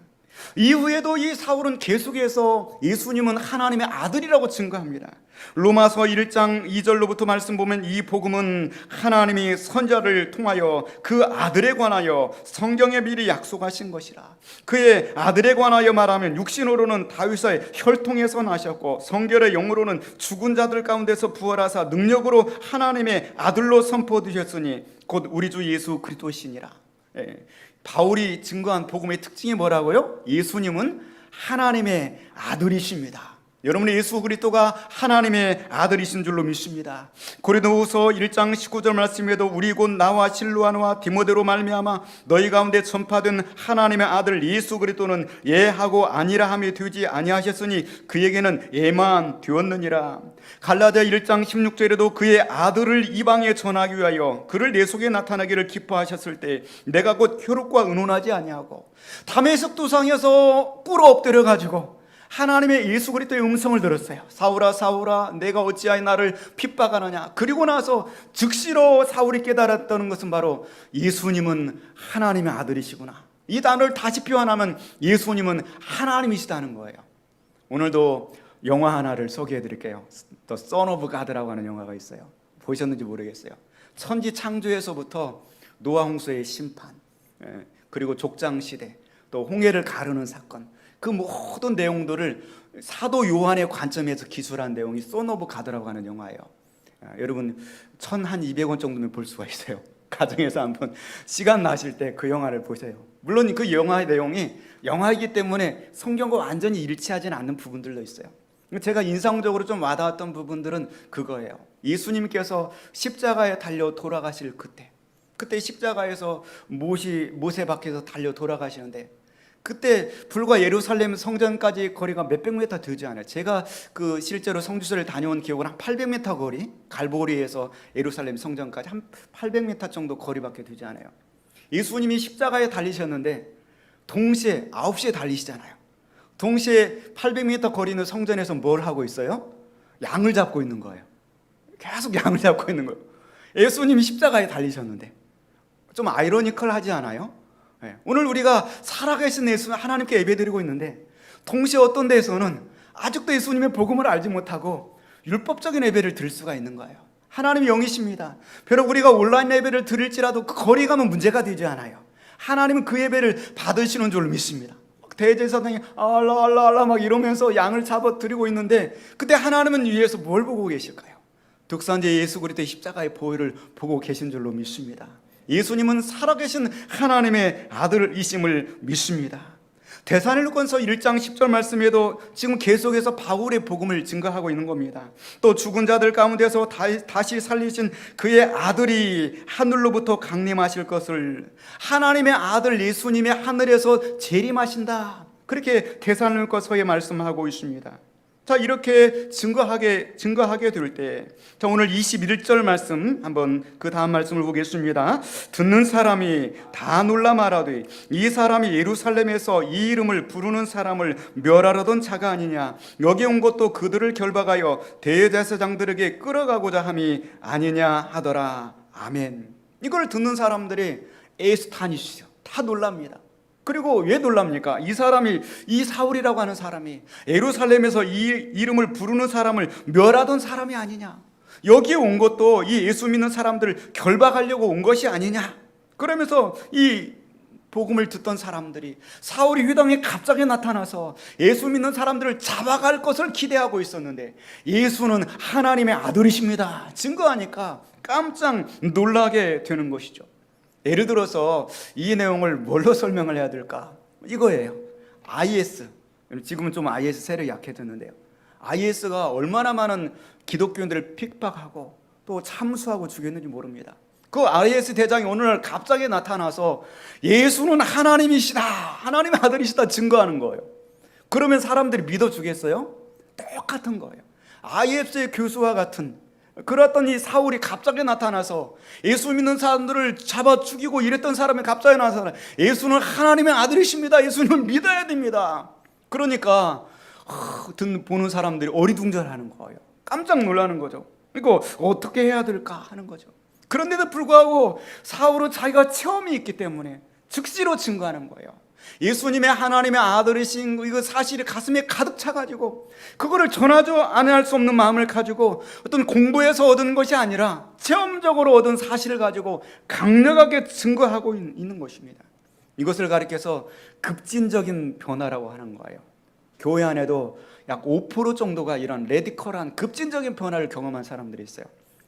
S2: 이후에도 이 사울은 계속해서 예수님은 하나님의 아들이라고 증거합니다. 로마서 1장 2절로부터 말씀 보면 이 복음은 하나님이 선자를 통하여 그 아들에 관하여 성경에 미리 약속하신 것이라. 그의 아들에 관하여 말하면 육신으로는 다윗의 혈통에서 나셨고 성결의 영으로는 죽은 자들 가운데서 부활하사 능력으로 하나님의 아들로 선포되셨으니 곧 우리 주 예수 그리스도시니라. 바울이 증거한 복음의 특징이 뭐라고요? 예수님은 하나님의 아들이십니다. 여러분의 예수 그리스도가 하나님의 아들이신 줄로 믿습니다. 고린도후서 1장 19절 말씀에도 우리 곧 나와 실로아노와 디모데로 말미암아 너희 가운데 전파된 하나님의 아들 예수 그리스도는 예하고 아니라 함이 되지 아니하셨으니 그에게는 예만 되었느니라. 갈라디아 1장 16절에도 그의 아들을 이방에 전하기 위하여 그를 내 속에 나타나기를 기뻐하셨을 때 내가 곧 혈육과 의논하지 아니하고 다메섹 도상에서 꿇어 엎드려 가지고 하나님의 예수 그리스도의 음성을 들었어요. 사울아 사울아 내가 어찌하여 나를 핍박하느냐. 그리고 나서 즉시로 사울이 깨달았다는 것은 바로 예수님은 하나님의 아들이시구나. 이 단어를 다시 표현하면 예수님은 하나님이시다는 거예요. 오늘도 영화 하나를 소개해 드릴게요. The Son of God라고 하는 영화가 있어요. 보셨는지 모르겠어요. 천지 창조에서부터 노아 홍수의 심판, 그리고 족장시대, 또 홍해를 가르는 사건, 그 모든 내용들을 사도 요한의 관점에서 기술한 내용이 Son of God라고 하는 영화예요. 여러분 1,200원 정도면 볼 수가 있어요. 가정에서 한번 시간 나실 때 그 영화를 보세요. 물론 그 영화의 내용이 영화이기 때문에 성경과 완전히 일치하지는 않는 부분들도 있어요. 제가 인상적으로 좀 와닿았던 부분들은 그거예요. 예수님께서 십자가에 달려 돌아가실 그때 십자가에서 모세 밖에서 달려 돌아가시는데 그때 불과 예루살렘 성전까지 거리가 몇백 미터 되지 않아요. 제가 그 실제로 성지순례를 다녀온 기억은 한 800m 거리, 갈보리에서 예루살렘 성전까지 한 800m 정도 거리밖에 되지 않아요. 예수님이 십자가에 달리셨는데 동시에 9시에 달리시잖아요. 동시에 800m 거리는 성전에서 뭘 하고 있어요? 양을 잡고 있는 거예요. 계속 양을 잡고 있는 거예요. 예수님이 십자가에 달리셨는데 좀 아이러니컬하지 않아요? 오늘 우리가 살아계신 예수 하나님께 예배드리고 있는데 동시에 어떤 데에서는 아직도 예수님의 복음을 알지 못하고 율법적인 예배를 드릴 수가 있는 거예요. 하나님이 영이십니다. 비록 우리가 온라인 예배를 드릴지라도 그 거리 가면 문제가 되지 않아요. 하나님은 그 예배를 받으시는 줄 믿습니다. 대제사장이 알라 막 이러면서 양을 잡아 드리고 있는데, 그때 하나님은 위에서 뭘 보고 계실까요? 독산제 예수 그리스도의 십자가의 보혈을 보고 계신 줄로 믿습니다. 예수님은 살아계신 하나님의 아들이심을 믿습니다. 데살로니가서 1장 10절 말씀에도 지금 계속해서 바울의 복음을 증거하고 있는 겁니다. 또 죽은 자들 가운데서 다시 살리신 그의 아들이 하늘로부터 강림하실 것을, 하나님의 아들 예수님의 하늘에서 재림하신다, 그렇게 데살로니가서에 말씀하고 있습니다. 자, 이렇게 증거하게 될 때, 자, 오늘 21절 말씀 한번 그 다음 말씀을 보겠습니다. 듣는 사람이 다 놀라 말하되 이 사람이 예루살렘에서 이 이름을 부르는 사람을 멸하려던 자가 아니냐, 여기 온 것도 그들을 결박하여 대제사장들에게 끌어가고자 함이 아니냐 하더라. 아멘. 이걸 듣는 사람들이 에스타니시죠. 다 놀랍니다. 그리고 왜 놀랍니까? 이 사람이, 이 사울이라고 하는 사람이 예루살렘에서 이 이름을 부르는 사람을 멸하던 사람이 아니냐, 여기에 온 것도 이 예수 믿는 사람들을 결박하려고 온 것이 아니냐, 그러면서 이 복음을 듣던 사람들이 사울이 회당에 갑자기 나타나서 예수 믿는 사람들을 잡아갈 것을 기대하고 있었는데, 예수는 하나님의 아들이십니다 증거하니까 깜짝 놀라게 되는 것이죠. 예를 들어서 이 내용을 뭘로 설명을 해야 될까? 이거예요. IS. 지금은 좀 IS 세력이 약해졌는데요. IS가 얼마나 많은 기독교인들을 핍박하고 또 참수하고 죽였는지 모릅니다. 그 IS 대장이 어느 날 갑자기 나타나서 예수는 하나님이시다, 하나님의 아들이시다 증거하는 거예요. 그러면 사람들이 믿어주겠어요? 똑같은 거예요. IS의 교수와 같은, 그랬던 이 사울이 갑자기 나타나서 예수 믿는 사람들을 잡아 죽이고 이랬던 사람이 갑자기 나타나, 예수는 하나님의 아들이십니다, 예수님을 믿어야 됩니다. 그러니까 보는 사람들이 어리둥절하는 거예요. 깜짝 놀라는 거죠. 이거 어떻게 해야 될까 하는 거죠. 그런데도 불구하고 사울은 자기가 체험이 있기 때문에 즉시로 증거하는 거예요. 예수님의 하나님의 아들이신 이거 사실이 가슴에 가득 차가지고 그거를 전하죠 안 할 수 없는 마음을 가지고 어떤 공부해서 얻은 것이 아니라 체험적으로 얻은 사실을 가지고 강력하게 증거하고 있는 것입니다. 이것을 가리켜서 급진적인 변화라고 하는 거예요. 교회 안에도 약 5% 정도가 이런 레디컬한 급진적인 변화를 경험한 사람들이 있어요.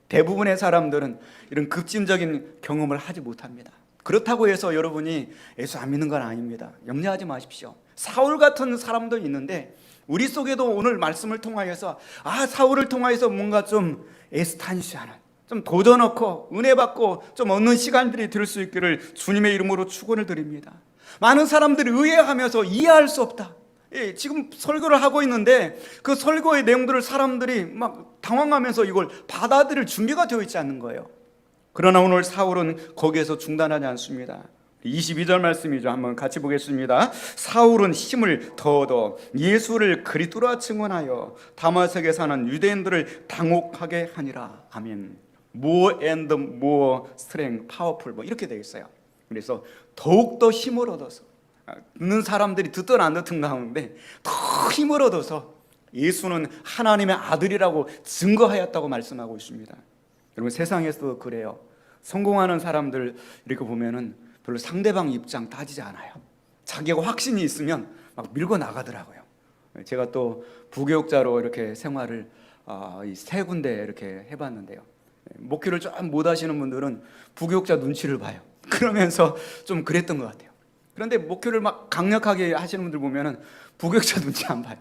S2: 대부분의 사람들은 이런 급진적인 경험을 하지 못합니다. 그렇다고 해서 여러분이 예수 안 믿는 건 아닙니다. 염려하지 마십시오. 사울 같은 사람도 있는데 우리 속에도 오늘 말씀을 통하여서 사울을 통하여서 뭔가 좀 에스탄시하는, 좀 도전하고 은혜 받고 좀 얻는 시간들이 될 수 있기를 주님의 이름으로 축원을 드립니다. 많은 사람들이 의아하면서 이해할 수 없다. 지금 설교를 하고 있는데 그 설교의 내용들을 사람들이 막 당황하면서 이걸 받아들일 준비가 되어 있지 않는 거예요. 그러나 오늘 사울은 거기에서 중단하지 않습니다. 22절 말씀이죠. 한번 같이 보겠습니다. 사울은 힘을 더 얻어 예수를 그리스도라 증언하여 다마섹에 사는 유대인들을 당혹하게 하니라. 아멘. More and more strength, powerful, 뭐 이렇게 되어 있어요. 그래서 더욱더 힘을 얻어서, 듣는 사람들이 듣든 안 듣든 가운데 더 힘을 얻어서 예수는 하나님의 아들이라고 증거하였다고 말씀하고 있습니다. 여러분, 세상에서도 그래요. 성공하는 사람들 이렇게 보면은 별로 상대방 입장 따지지 않아요. 자기가 확신이 있으면 막 밀고 나가더라고요. 제가 또 부교육자로 이렇게 생활을 세 군데 이렇게 해봤는데요. 목회를 좀 못 하시는 분들은 부교육자 눈치를 봐요. 그러면서 좀 그랬던 것 같아요. 그런데 목회를 막 강력하게 하시는 분들 보면은 부교육자 눈치 안 봐요.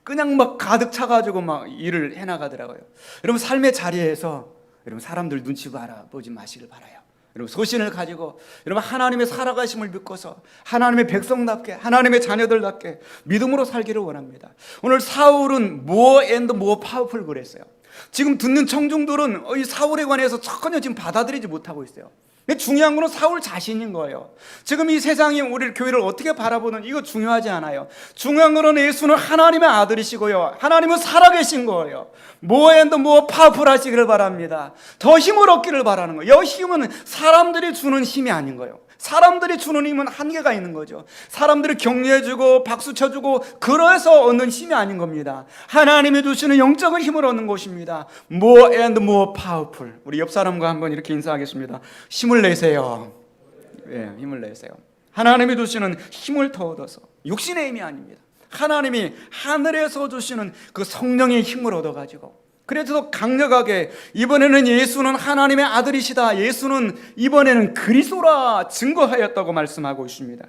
S2: 그냥 막 가득 차가지고 막 일을 해나가더라고요. 여러분, 삶의 자리에서 여러분 사람들 눈치 보지 마시길 바라요. 여러분, 소신을 가지고 여러분 하나님의 살아가심을 믿고서 하나님의 백성답게, 하나님의 자녀들답게 믿음으로 살기를 원합니다. 오늘 사울은 more and more powerful 그랬어요. 지금 듣는 청중들은 이 사울에 관해서 전혀 지금 받아들이지 못하고 있어요. 근데 중요한 거는 사울 자신인 거예요. 지금 이 세상이 우리 교회를 어떻게 바라보는 이거 중요하지 않아요. 중요한 거는 예수는 하나님의 아들이시고요, 하나님은 살아계신 거예요. more and more powerful 하시기를 바랍니다. 더 힘을 얻기를 바라는 거예요. 이 힘은 사람들이 주는 힘이 아닌 거예요. 사람들이 주는 힘은 한계가 있는 거죠. 사람들이 격려해주고 박수 쳐주고 그래서 얻는 힘이 아닌 겁니다. 하나님이 주시는 영적인 힘을 얻는 것입니다. More and more powerful. 우리 옆 사람과 한번 이렇게 인사하겠습니다. 힘을 내세요. 예, 힘을 내세요. 하나님이 주시는 힘을 더 얻어서, 육신의 힘이 아닙니다. 하나님이 하늘에서 주시는 그 성령의 힘을 얻어가지고, 그래도 강력하게 이번에는 예수는 하나님의 아들이시다, 예수는 이번에는 그리스도라 증거하였다고 말씀하고 있습니다.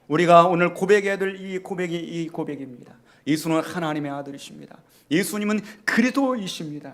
S2: 우리가 오늘 고백해야 될 이 고백이 이 고백입니다. 예수는 하나님의 아들이십니다. 예수님은 그리스도이십니다.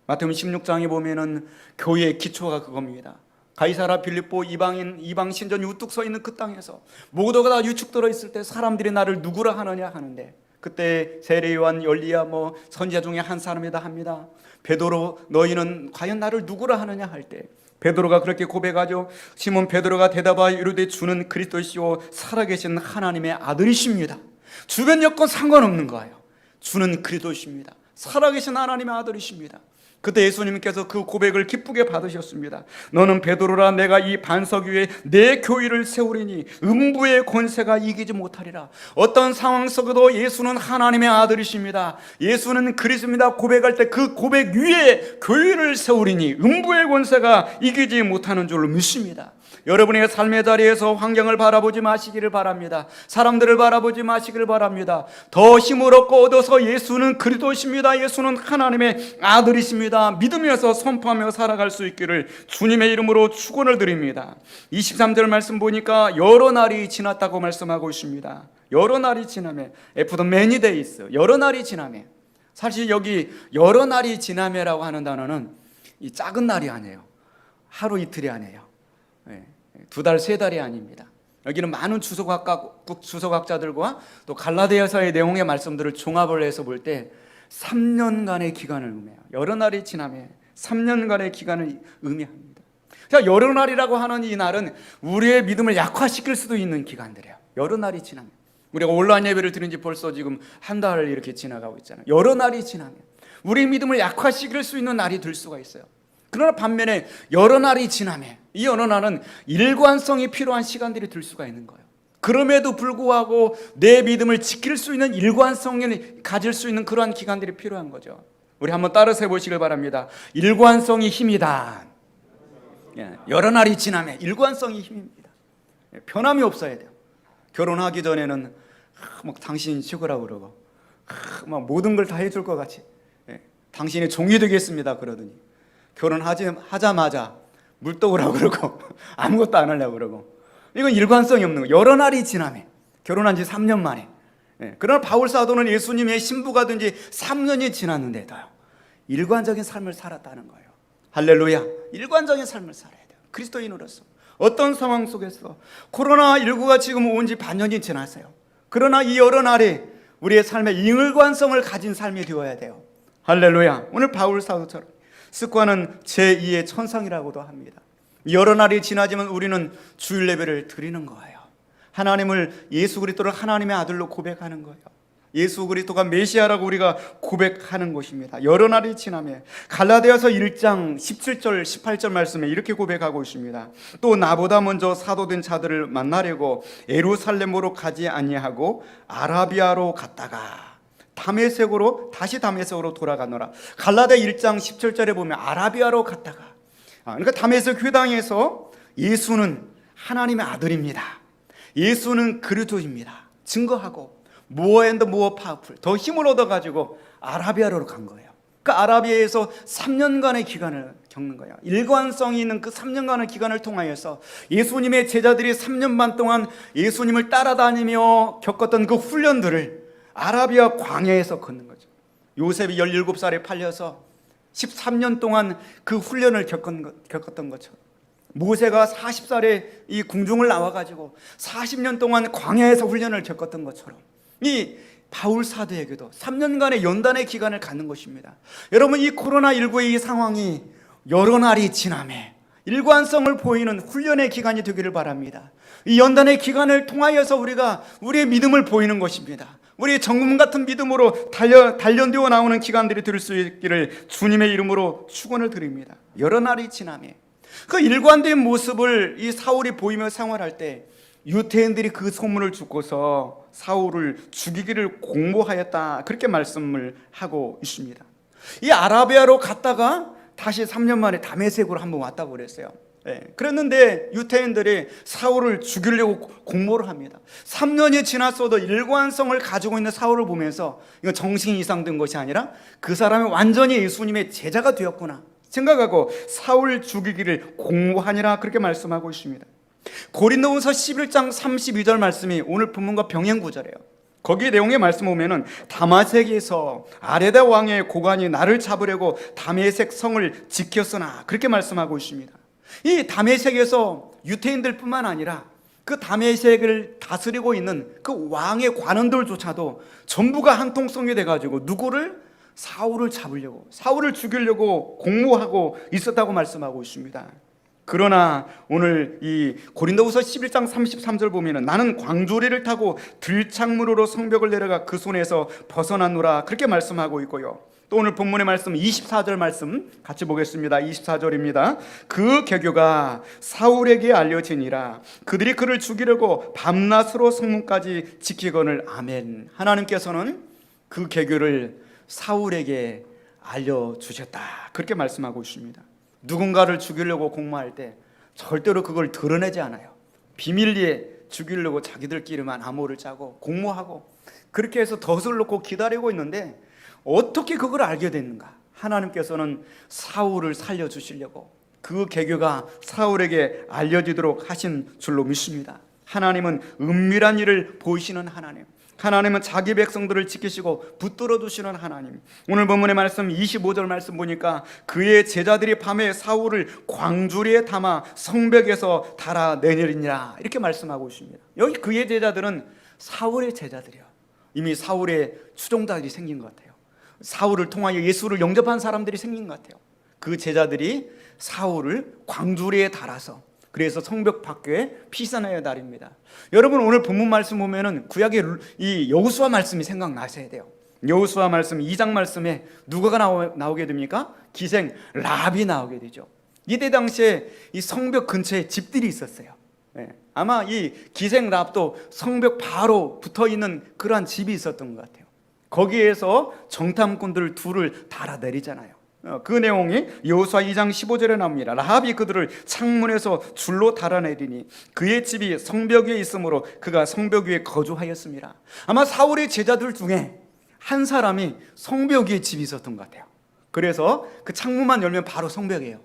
S2: 마태복음 16장에 보면은 교회의 기초가 그겁니다. 가이사라 빌립보 이방 신전이 우뚝 서 있는 그 땅에서 모두가 다 유축들어 있을 때 사람들이 나를 누구라 하느냐 하는데, 그때 세례 요한, 엘리야 선지자 중에 한 사람이다 합니다. 베드로, 너희는 과연 나를 누구라 하느냐 할 때 베드로가 그렇게 고백하죠. 시몬 베드로가 대답하여 이르되 주는 그리스도시요 살아계신 하나님의 아들이십니다. 주변 여건 상관없는 거예요. 주는 그리스도십니다. 살아계신 하나님의 아들이십니다. 그때 예수님께서 그 고백을 기쁘게 받으셨습니다. 너는 베드로라, 내가 이 반석 위에 내 교회를 세우리니 음부의 권세가 이기지 못하리라. 어떤 상황 속에도 예수는 하나님의 아들이십니다. 예수는 그리스도입니다. 고백할 때 그 고백 위에 교회를 세우리니 음부의 권세가 이기지 못하는 줄로 믿습니다. 여러분의 삶의 자리에서 환경을 바라보지 마시기를 바랍니다. 사람들을 바라보지 마시기를 바랍니다. 더 힘을 얻어서 예수는 그리스도십니다. 예수는 하나님의 아들이십니다. 믿으면서 선포하며 살아갈 수 있기를 주님의 이름으로 축원을 드립니다. 23절 말씀 보니까 여러 날이 지났다고 말씀하고 있습니다. 여러 날이 지나매, After many days, 여러 날이 지나매. 사실 여기 여러 날이 지나매라고 하는 단어는 이 작은 날이 아니에요. 하루 이틀이 아니에요. 두 달, 세 달이 아닙니다. 여기는 많은 주석학자들과 또 갈라디아서의 내용의 말씀들을 종합을 해서 볼 때 3년간의 기간을 의미해요. 여러 날이 지나면 3년간의 기간을 의미합니다. 자, 여러 날이라고 하는 이 날은 우리의 믿음을 약화시킬 수도 있는 기간들이에요. 여러 날이 지나면, 우리가 온라인 예배를 드린 지 벌써 지금 한 달을 이렇게 지나가고 있잖아요. 여러 날이 지나면 우리의 믿음을 약화시킬 수 있는 날이 될 수가 있어요. 그러나 반면에 여러 날이 지나면 이 여러 날은 일관성이 필요한 시간들이 될 수가 있는 거예요. 그럼에도 불구하고 내 믿음을 지킬 수 있는 일관성을 가질 수 있는 그러한 기간들이 필요한 거죠. 우리 한번 따라서 해보시길 바랍니다. 일관성이 힘이다. 여러 날이 지나면 일관성이 힘입니다. 변함이 없어야 돼요. 결혼하기 전에는 막 당신 최고라고 그러고 막 모든 걸 다 해줄 것 같이 당신의 종이 되겠습니다 그러더니 결혼하자마자 물떡으라고 그러고 아무것도 안 하려고 그러고, 이건 일관성이 없는 거예요. 여러 날이 지나면, 결혼한 지 3년 만에. 그러나 바울 사도는 예수님의 신부가 된 지 3년이 지났는데도요 일관적인 삶을 살았다는 거예요. 할렐루야. 일관적인 삶을 살아야 돼요. 그리스도인으로서 어떤 상황 속에서 코로나19가 지금 온 지 반년이 지났어요. 그러나 이 여러 날이 우리의 삶에 일관성을 가진 삶이 되어야 돼요. 할렐루야. 오늘 바울 사도처럼 습관은 제2의 천상이라고도 합니다. 여러 날이 지나지만 우리는 주일 예배를 드리는 거예요. 하나님을, 예수 그리스도를 하나님의 아들로 고백하는 거예요. 예수 그리스도가 메시아라고 우리가 고백하는 것입니다. 여러 날이 지나면 갈라디아서 1장 17절 18절 말씀에 이렇게 고백하고 있습니다. 또 나보다 먼저 사도된 자들을 만나려고 예루살렘으로 가지 아니하고 아라비아로 갔다가 다시 다메섹으로 돌아가노라. 갈라디아 1장 17절에 보면 아라비아로 갔다가, 그러니까 다메섹 회당에서 예수는 하나님의 아들입니다, 예수는 그리스도입니다 증거하고 more and more powerful, 더 힘을 얻어가지고 아라비아로 간 거예요. 그 아라비아에서 3년간의 기간을 겪는 거예요. 일관성이 있는 그 3년간의 기간을 통하여서 예수님의 제자들이 3년 반 동안 예수님을 따라다니며 겪었던 그 훈련들을 아라비아 광야에서 걷는 거죠. 요셉이 17살에 팔려서 13년 동안 그 훈련을 겪었던 것처럼, 모세가 40살에 이 궁중을 나와가지고 40년 동안 광야에서 훈련을 겪었던 것처럼 이 바울 사도에게도 3년간의 연단의 기간을 갖는 것입니다. 여러분, 이 코로나19의 이 상황이 여러 날이 지나매 일관성을 보이는 훈련의 기간이 되기를 바랍니다. 이 연단의 기간을 통하여서 우리가 우리의 믿음을 보이는 것입니다. 우리의 정금 같은 믿음으로 단련되어 나오는 기간들이 될 수 있기를 주님의 이름으로 축원을 드립니다. 여러 날이 지나매 그 일관된 모습을 이 사울이 보이며 생활할 때 유대인들이 그 소문을 듣고서 사울을 죽이기를 공모하였다, 그렇게 말씀을 하고 있습니다. 이 아라비아로 갔다가 다시 3년 만에 다메섹으로 한번 왔다고 그랬어요. 그랬는데 유태인들이 사울을 죽이려고 공모를 합니다. 3년이 지났어도 일관성을 가지고 있는 사울을 보면서 이건 정신 이상된 것이 아니라 그 사람이 완전히 예수님의 제자가 되었구나 생각하고 사울 죽이기를 공모하니라 그렇게 말씀하고 있습니다. 고린도후서 11장 32절 말씀이 오늘 본문과 병행 구절이에요. 거기 내용의 말씀 보면은 다마섹에서 아레다 왕의 고관이 나를 잡으려고 다메섹 성을 지켰으나 그렇게 말씀하고 있습니다. 이 다메섹에서 유태인들뿐만 아니라 그 다메섹을 다스리고 있는 그 왕의 관원들조차도 전부가 한통성이 돼가지고 누구를? 사울을 잡으려고, 사울을 죽이려고 공모하고 있었다고 말씀하고 있습니다. 그러나 오늘 이 고린도후서 11장 33절 보면은 나는 광주리를 타고 들창문으로 성벽을 내려가 그 손에서 벗어나노라 그렇게 말씀하고 있고요. 또 오늘 본문의 말씀 24절 말씀 같이 보겠습니다. 24절입니다. 그 계교가 사울에게 알려지니라 그들이 그를 죽이려고 밤낮으로 성문까지 지키거늘. 아멘. 하나님께서는 그 계교를 사울에게 알려주셨다 그렇게 말씀하고 있습니다. 누군가를 죽이려고 공모할 때 절대로 그걸 드러내지 않아요. 비밀리에 죽이려고 자기들끼리만 암호를 짜고 공모하고 그렇게 해서 덫을 놓고 기다리고 있는데 어떻게 그걸 알게 됐는가? 하나님께서는 사울을 살려주시려고 그 계교가 사울에게 알려지도록 하신 줄로 믿습니다. 하나님은 은밀한 일을 보이시는 하나님, 하나님은 자기 백성들을 지키시고 붙들어 두시는 하나님. 오늘 본문의 말씀 25절 말씀 보니까 그의 제자들이 밤에 사울을 광주리에 담아 성벽에서 달아내리니라 이렇게 말씀하고 있습니다. 여기 그의 제자들은 사울의 제자들이요, 이미 사울의 추종자들이 생긴 것 같아요. 사울을 통하여 예수를 영접한 사람들이 생긴 것 같아요. 그 제자들이 사울을 광주리에 달아서 그래서 성벽 밖에 피산하여 다립니다. 여러분 오늘 본문 말씀 보면은 구약의 이 여호수아 말씀이 생각나셔야 돼요. 여호수아 말씀 2장 말씀에 누가 나오게 됩니까? 기생 라합이 나오게 되죠. 이때 당시에 이 성벽 근처에 집들이 있었어요. 아마 이 기생 라합도 성벽 바로 붙어 있는 그러한 집이 있었던 것 같아요. 거기에서 정탐꾼들 둘을 달아내리잖아요. 그 내용이 여호수아 2장 15절에 나옵니다. 라합이 그들을 창문에서 줄로 달아내리니 그의 집이 성벽 위에 있으므로 그가 성벽 위에 거주하였습니다. 아마 사울의 제자들 중에 한 사람이 성벽 위에 집이 있었던 것 같아요. 그래서 그 창문만 열면 바로 성벽이에요.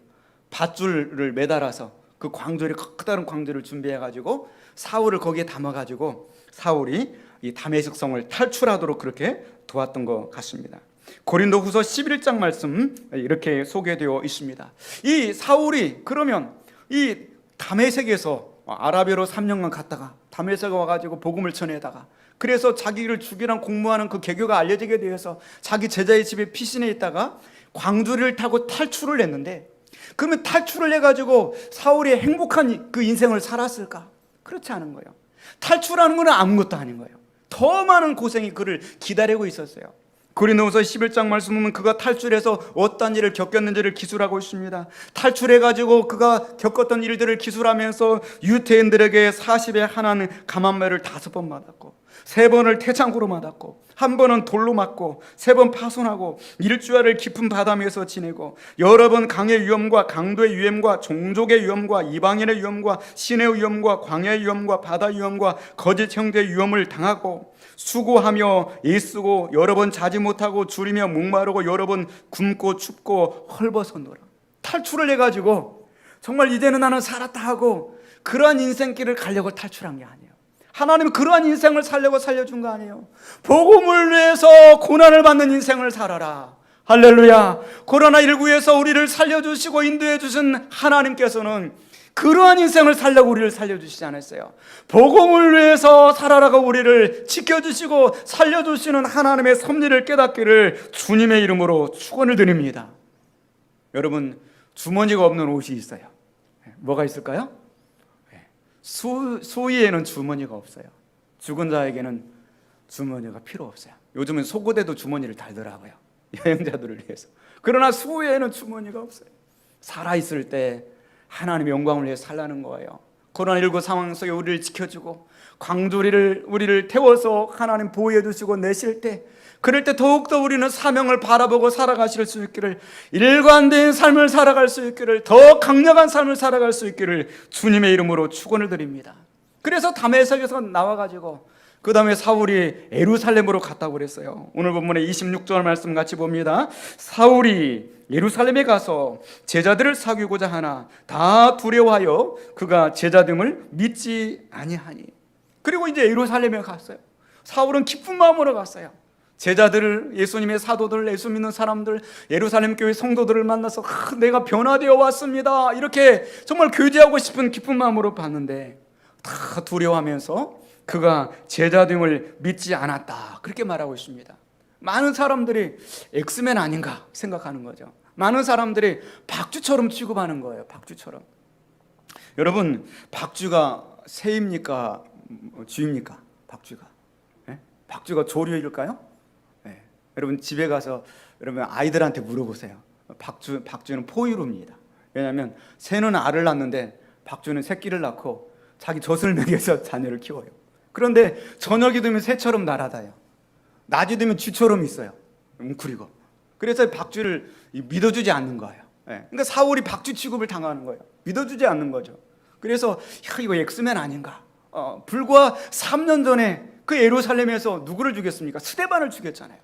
S2: 밧줄을 매달아서 그 광주리, 커다란 광주리를 준비해가지고 사울을 거기에 담아가지고 사울이 이 다메섹 성을 탈출하도록 그렇게 도왔던 것 같습니다. 고린도후서 11장 말씀 이렇게 소개되어 있습니다. 이 사울이 그러면 이 다메섹에서 아라비아로 3년간 갔다가 다메섹에 와가지고 복음을 전해다가 그래서 자기를 죽이란 공모하는 그 계교가 알려지게 되어서 자기 제자의 집에 피신해 있다가 광주리를 타고 탈출을 했는데, 그러면 탈출을 해가지고 사울이 행복한 그 인생을 살았을까? 그렇지 않은 거예요. 탈출하는 건 아무것도 아닌 거예요. 더 많은 고생이 그를 기다리고 있었어요. 고린도후서 11장 말씀 보면 그가 탈출해서 어떤 일을 겪었는지를 기술하고 있습니다. 탈출해가지고 그가 겪었던 일들을 기술하면서 유태인들에게 40에 하나는 감한매를 5번 맞았고 3번을 태창구로 맞았고 1번은 돌로 맞고 3번 파손하고 일주일을 깊은 바다에서 지내고 여러 번 강의 위험과 강도의 위험과 종족의 위험과 이방인의 위험과 신의 위험과 광야의 위험과 바다 위험과 거짓 형제의 위험을 당하고 수고하며 애쓰고 여러 번 자지 못하고 줄이며 목마르고 여러 번 굶고 춥고 헐벗었노라. 탈출을 해가지고 정말 이제는 나는 살았다 하고 그러한 인생길을 가려고 탈출한 게 아니에요. 하나님은 그러한 인생을 살려고 살려준 거 아니에요. 복음을 위해서 고난을 받는 인생을 살아라. 할렐루야. 코로나19에서 우리를 살려주시고 인도해 주신 하나님께서는 그러한 인생을 살려고 우리를 살려주시지 않았어요. 복음을 위해서 살아라고 우리를 지켜주시고 살려주시는 하나님의 섭리를 깨닫기를 주님의 이름으로 축원을 드립니다. 여러분, 주머니가 없는 옷이 있어요. 뭐가 있을까요? 수의에는 주머니가 없어요. 죽은 자에게는 주머니가 필요 없어요. 요즘은 속옷에도 주머니를 달더라고요. 여행자들을 위해서. 그러나 수의에는 주머니가 없어요. 살아있을 때 하나님의 영광을 위해 살라는 거예요. 코로나19 상황 속에 우리를 지켜주고 광주리를 우리를 태워서 하나님 보호해 주시고 내실 때, 그럴 때 더욱더 우리는 사명을 바라보고 살아가실 수 있기를, 일관된 삶을 살아갈 수 있기를, 더 강력한 삶을 살아갈 수 있기를 주님의 이름으로 축원을 드립니다. 그래서 다메섹에서 나와가지고 그 다음에 사울이 예루살렘으로 갔다고 그랬어요. 오늘 본문의 26절 말씀 같이 봅니다. 사울이 예루살렘에 가서 제자들을 사귀고자 하나 다 두려워하여 그가 제자됨을 믿지 아니하니. 그리고 이제 예루살렘에 갔어요. 사울은 기쁜 마음으로 갔어요. 제자들을, 예수님의 사도들, 예수 믿는 사람들, 예루살렘 교회 성도들을 만나서 내가 변화되어 왔습니다, 이렇게 정말 교제하고 싶은 기쁜 마음으로 봤는데 다 두려워하면서 그가 제자됨을 믿지 않았다, 그렇게 말하고 있습니다. 많은 사람들이 엑스맨 아닌가 생각하는 거죠. 많은 사람들이 박쥐처럼 취급하는 거예요. 박쥐처럼. 여러분, 박쥐가 새입니까 쥐입니까? 박쥐가. 네? 박쥐가 조류일까요? 네. 여러분 집에 가서 여러분 아이들한테 물어보세요. 박쥐는 포유류입니다. 왜냐하면 새는 알을 낳는데 박쥐는 새끼를 낳고 자기 젖을 먹여서 자녀를 키워요. 그런데 저녁이 되면 새처럼 날아다녀요. 낮이 되면 쥐처럼 있어요. 웅크리고. 그래서 박쥐를 믿어주지 않는 거예요. 그러니까 사울이 박쥐 취급을 당하는 거예요. 믿어주지 않는 거죠. 그래서 이거 엑스맨 아닌가. 불과 3년 전에 그 예루살렘에서 누구를 죽였습니까? 스데반을 죽였잖아요.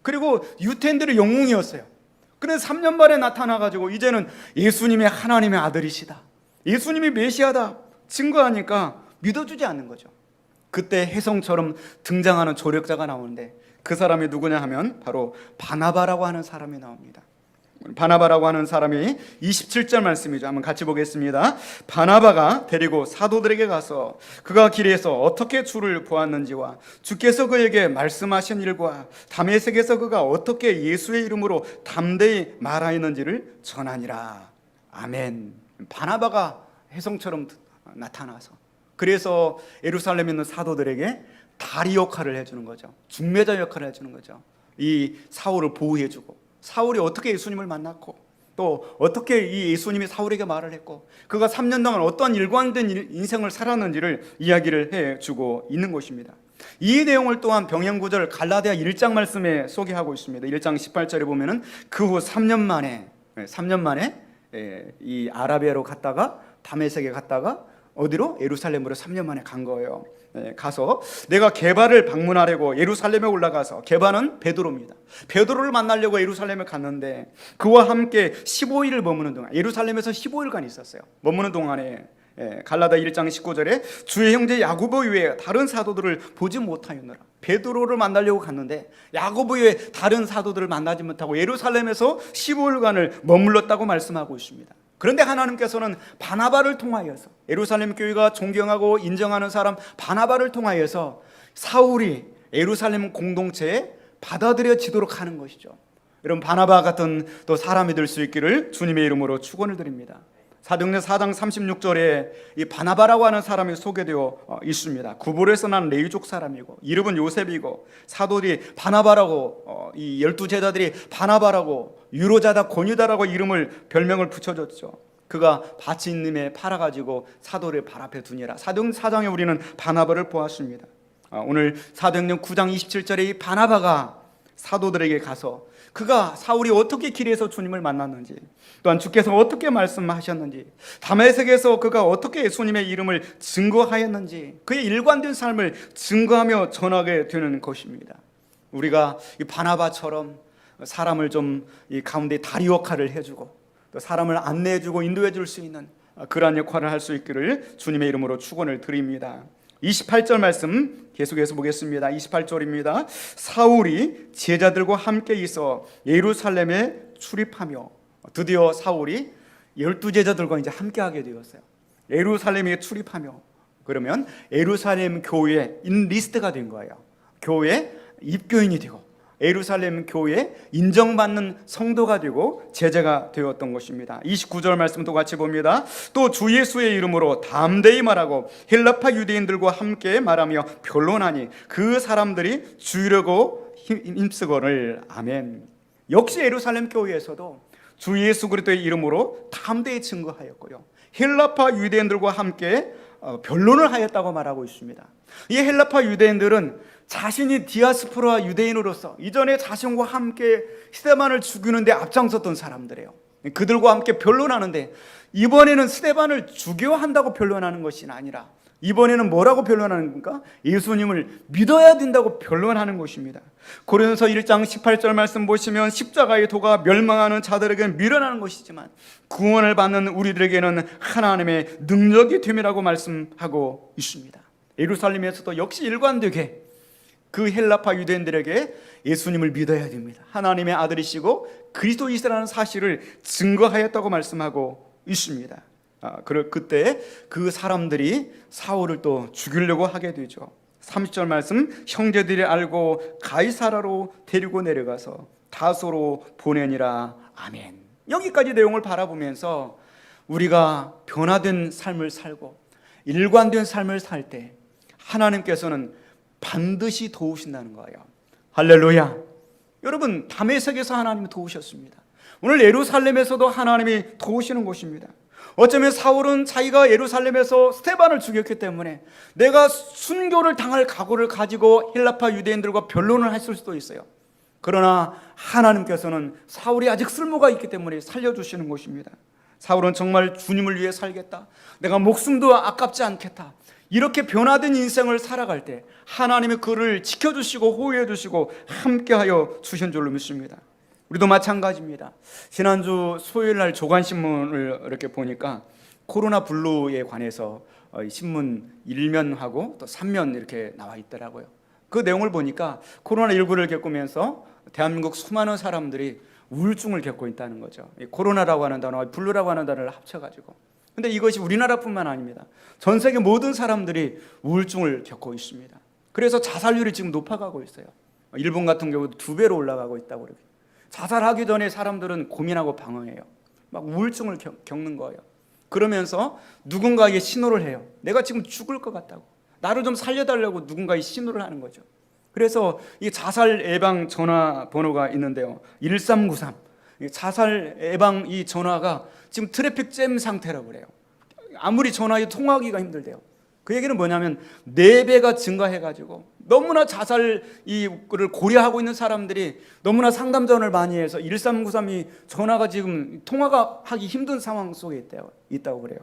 S2: 그리고 유태인들의 영웅이었어요. 그런데 3년 만에 나타나가지고 이제는 예수님의 하나님의 아들이시다, 예수님이 메시아다 증거하니까 믿어주지 않는 거죠. 그때 혜성처럼 등장하는 조력자가 나오는데 그 사람이 누구냐 하면 바로 바나바라고 하는 사람이 나옵니다. 바나바라고 하는 사람이 27절 말씀이죠. 한번 같이 보겠습니다. 바나바가 데리고 사도들에게 가서 그가 길에서 어떻게 주를 보았는지와 주께서 그에게 말씀하신 일과 다메섹에서 그가 어떻게 예수의 이름으로 담대히 말하였는지를 전하니라. 아멘. 바나바가 혜성처럼 나타나서 그래서 예루살렘에 있는 사도들에게 다리 역할을 해주는 거죠. 중매자 역할을 해주는 거죠. 이 사울을 보호해주고, 사울이 어떻게 예수님을 만났고 또 어떻게 이 예수님이 사울에게 말을 했고 그가 3년 동안 어떤 일관된 인생을 살았는지를 이야기를 해주고 있는 것입니다. 이 내용을 또한 병행구절 갈라디아 1장 말씀에 소개하고 있습니다. 1장 18절에 보면은 그 후 3년 만에 이 아라비아로 갔다가 다메섹에 갔다가 어디로? 예루살렘으로 3년 만에 간 거예요. 가서 내가 게바를 방문하려고 예루살렘에 올라가서, 게바는 베드로입니다. 베드로를 만나려고 예루살렘에 갔는데 그와 함께 15일을 머무는 동안, 예루살렘에서 15일간 있었어요. 머무는 동안에 갈라디아 1장 19절에 주의 형제 야고보 외에 다른 사도들을 보지 못하였노라. 베드로를 만나려고 갔는데 야고보 외에 다른 사도들을 만나지 못하고 예루살렘에서 15일간을 머물렀다고 말씀하고 있습니다. 그런데 하나님께서는 바나바를 통하여서, 예루살렘 교회가 존경하고 인정하는 사람 바나바를 통하여서 사울이 예루살렘 공동체에 받아들여지도록 하는 것이죠. 여러분, 바나바 같은 또 사람이 될 수 있기를 주님의 이름으로 축원을 드립니다. 사도행전 4장 36절에 이 바나바라고 하는 사람이 소개되어 있습니다. 구볼에서 난 레위족 사람이고 이름은 요셉이고, 사도들이 바나바라고, 이 12제자들이 바나바라고, 유로자다 고유다라고 별명을 붙여줬죠. 그가 바치님에 팔아가지고 사도를 발 앞에 두니라. 사도행전 4장에 우리는 바나바를 보았습니다. 오늘 사도행전 9장 27절에 이 바나바가 사도들에게 가서 그가 사울이 어떻게 길에서 주님을 만났는지, 또한 주께서 어떻게 말씀하셨는지, 다메섹에서 그가 어떻게 예수님의 이름을 증거하였는지, 그의 일관된 삶을 증거하며 전하게 되는 것입니다. 우리가 이 바나바처럼 사람을 좀 이 가운데 다리 역할을 해주고 또 사람을 안내해주고 인도해줄 수 있는 그러한 역할을 할 수 있기를 주님의 이름으로 축원을 드립니다. 28절 말씀 계속해서 보겠습니다. 28절입니다. 사울이 제자들과 함께 있어 예루살렘에 출입하며, 드디어 사울이 12제자들과 이제 함께하게 되었어요. 예루살렘에 출입하며, 그러면 예루살렘 교회에 리스트가 된 거예요. 교회 입교인이 되고 예루살렘 교회에 인정받는 성도가 되고 제자가 되었던 것입니다. 29절 말씀도 같이 봅니다. 또 주 예수의 이름으로 담대히 말하고 헬라파 유대인들과 함께 말하며 변론하니 그 사람들이 주려고 힘쓰거늘. 아멘. 역시 예루살렘 교회에서도 주 예수 그리스도의 이름으로 담대히 증거하였고요, 헬라파 유대인들과 함께
S5: 변론을 하였다고 말하고 있습니다. 이 헬라파 유대인들은 자신이 디아스포라 유대인으로서 이전에 자신과 함께 스데반을 죽이는데 앞장섰던 사람들이에요. 그들과 함께 변론하는데 이번에는 스데반을 죽여야 한다고 변론하는 것이 아니라 이번에는 뭐라고 변론하는 건가? 예수님을 믿어야 된다고 변론하는 것입니다. 고린도서 1장 18절 말씀 보시면 십자가의 도가 멸망하는 자들에게는 미련하는 것이지만 구원을 받는 우리들에게는 하나님의 능력이 됨이라고 말씀하고 있습니다. 예루살렘에서도 역시 일관되게 그 헬라파 유대인들에게 예수님을 믿어야 됩니다. 하나님의 아들이시고 그리스도이시라는 사실을 증거하였다고 말씀하고 있습니다. 그때 그 사람들이 사울을 또 죽이려고 하게 되죠. 30절 말씀, 형제들이 알고 가이사라로 데리고 내려가서 다소로 보내니라. 아멘. 여기까지 내용을 바라보면서 우리가 변화된 삶을 살고 일관된 삶을 살 때 하나님께서는 반드시 도우신다는 거예요. 할렐루야. 여러분, 다메섹에서 하나님이 도우셨습니다. 오늘 예루살렘에서도 하나님이 도우시는 곳입니다. 어쩌면 사울은 자기가 예루살렘에서 스데반을 죽였기 때문에 내가 순교를 당할 각오를 가지고 헬라파 유대인들과 변론을 했을 수도 있어요. 그러나 하나님께서는 사울이 아직 쓸모가 있기 때문에 살려주시는 것입니다. 사울은 정말 주님을 위해 살겠다, 내가 목숨도 아깝지 않겠다, 이렇게 변화된 인생을 살아갈 때 하나님이 그를 지켜주시고 호위해 주시고 함께하여 주신 줄로 믿습니다. 우리도 마찬가지입니다. 지난주 수요일날 조간신문을 이렇게 보니까 코로나 블루에 관해서 신문 1면하고 또 3면 이렇게 나와 있더라고요. 그 내용을 보니까 코로나19를 겪으면서 대한민국 수많은 사람들이 우울증을 겪고 있다는 거죠. 코로나라고 하는 단어와 블루라고 하는 단어를 합쳐가지고. 근데 이것이 우리나라뿐만 아닙니다. 전 세계 모든 사람들이 우울증을 겪고 있습니다. 그래서 자살률이 지금 높아가고 있어요. 일본 같은 경우도 2배로 올라가고 있다고 그래요. 자살하기 전에 사람들은 고민하고 방황해요. 막 우울증을 겪는 거예요. 그러면서 누군가에게 신호를 해요. 내가 지금 죽을 것 같다고, 나를 좀 살려달라고 누군가의 신호를 하는 거죠. 그래서 이 자살 예방 전화 번호가 있는데요, 1393. 자살 예방 이 전화가 지금 트래픽 잼 상태라고 그래요. 아무리 전화에 통화하기가 힘들대요. 그 얘기는 뭐냐면 4배가 증가해가지고 너무나 자살을 고려하고 있는 사람들이 너무나 상담 전화를 많이 해서 1393이 전화가 지금 통화가 하기 힘든 상황 속에 있다고 그래요.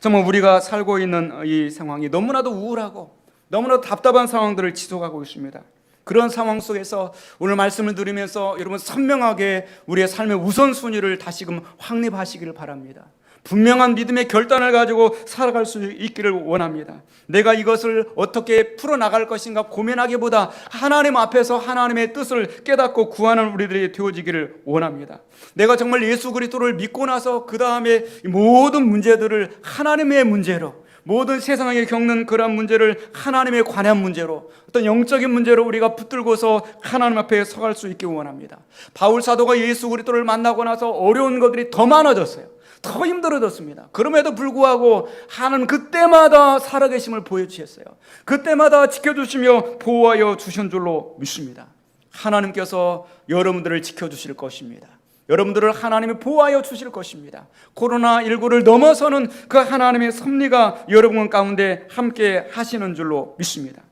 S5: 정말 우리가 살고 있는 이 상황이 너무나도 우울하고 너무나도 답답한 상황들을 지속하고 있습니다. 그런 상황 속에서 오늘 말씀을 들으면서 여러분 선명하게 우리의 삶의 우선순위를 다시금 확립하시기를 바랍니다. 분명한 믿음의 결단을 가지고 살아갈 수 있기를 원합니다. 내가 이것을 어떻게 풀어나갈 것인가 고민하기보다 하나님 앞에서 하나님의 뜻을 깨닫고 구하는 우리들이 되어지기를 원합니다. 내가 정말 예수 그리스도를 믿고 나서 그 다음에 모든 문제들을 하나님의 문제로, 모든 세상에 겪는 그런 문제를 하나님에 관한 문제로, 어떤 영적인 문제로 우리가 붙들고서 하나님 앞에 서갈 수 있기 원합니다. 바울 사도가 예수 그리스도를 만나고 나서 어려운 것들이 더 많아졌어요. 더 힘들어졌습니다. 그럼에도 불구하고 하나님 그때마다 살아계심을 보여주셨어요. 그때마다 지켜주시며 보호하여 주신 줄로 믿습니다. 하나님께서 여러분들을 지켜주실 것입니다. 여러분들을 하나님이 보호하여 주실 것입니다. 코로나19를 넘어서는 그 하나님의 섭리가 여러분 가운데 함께 하시는 줄로 믿습니다.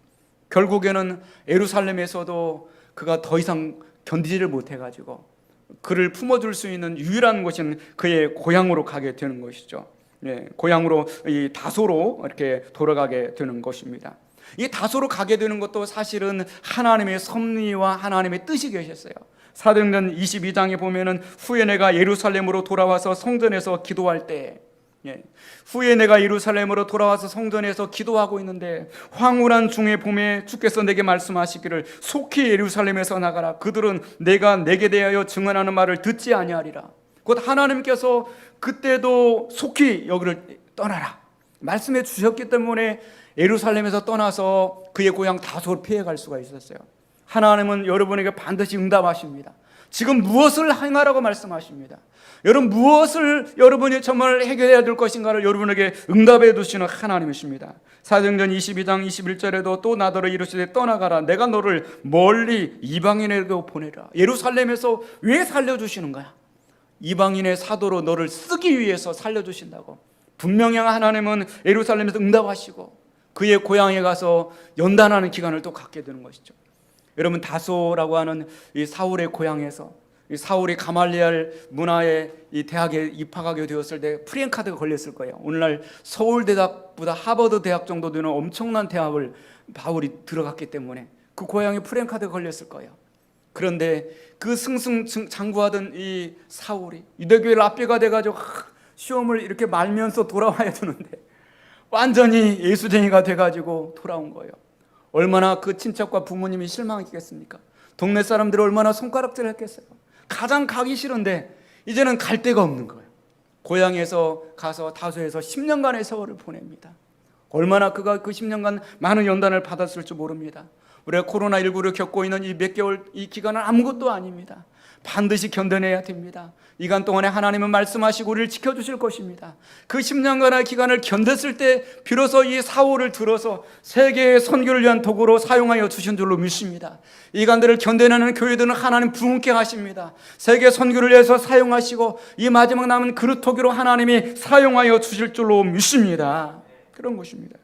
S5: 결국에는 예루살렘에서도 그가 더 이상 견디지를 못해가지고 그를 품어줄 수 있는 유일한 곳은 그의 고향으로 가게 되는 것이죠. 고향으로 이 다소로 이렇게 돌아가게 되는 것입니다. 이 다소로 가게 되는 것도 사실은 하나님의 섭리와 하나님의 뜻이 계셨어요. 사도행전 22장에 보면은 후에 내가 예루살렘으로 돌아와서 성전에서 기도할 때, 후에 내가 예루살렘으로 돌아와서 성전에서 기도하고 있는데 황홀한 중의 봄에 주께서 내게 말씀하시기를 속히 예루살렘에서 나가라. 그들은 내가 내게 대하여 증언하는 말을 듣지 아니하리라. 곧 하나님께서 그때도 속히 여기를 떠나라 말씀해 주셨기 때문에 예루살렘에서 떠나서 그의 고향 다소를 피해갈 수가 있었어요. 하나님은 여러분에게 반드시 응답하십니다. 지금 무엇을 행하라고 말씀하십니다. 여러분 무엇을 여러분이 정말 해결해야 될 것인가를 여러분에게 응답해 주시는 하나님이십니다. 사도행전 22장 21절에도 또 나더러 이르시되 떠나가라. 내가 너를 멀리 이방인에게도 보내라. 예루살렘에서 왜 살려주시는 거야? 이방인의 사도로 너를 쓰기 위해서 살려주신다고. 분명히 하나님은 예루살렘에서 응답하시고 그의 고향에 가서 연단하는 기간을 또 갖게 되는 것이죠. 여러분, 다소라고 하는 이 사울의 고향에서 이 사울이 가말리엘 문화의 이 대학에 입학하게 되었을 때 프리엔카드가 걸렸을 거예요. 오늘날 서울대학보다 하버드 대학 정도 되는 엄청난 대학을 바울이 들어갔기 때문에 그 고향에 프리엔카드가 걸렸을 거예요. 그런데 그 승승장구하던 이 사울이 유대교회 랍비가 돼가지고 시험을 이렇게 말면서 돌아와야 되는데 완전히 예수쟁이가 돼가지고 돌아온 거예요. 얼마나 그 친척과 부모님이 실망했겠습니까? 동네 사람들이 얼마나 손가락질 했겠어요. 가장 가기 싫은데 이제는 갈 데가 없는 거예요. 고향에서 가서 다소에서 10년간의 세월을 보냅니다. 얼마나 그가 그 10년간 많은 연단을 받았을 줄 모릅니다. 우리가 코로나19를 겪고 있는 이 몇 개월 이 기간은 아무것도 아닙니다. 반드시 견뎌내야 됩니다. 이 기간 동안에 하나님은 말씀하시고 우리를 지켜주실 것입니다. 그 10년간의 기간을 견뎠을 때 비로소 이 사울을 들어서 세계의 선교를 위한 도구로 사용하여 주신 줄로 믿습니다. 이 기간들을 견뎌내는 교회들은 하나님 부흥케 하십니다. 세계 선교를 위해서 사용하시고 이 마지막 남은 그릇토기로 하나님이 사용하여 주실 줄로 믿습니다. 그런 것입니다.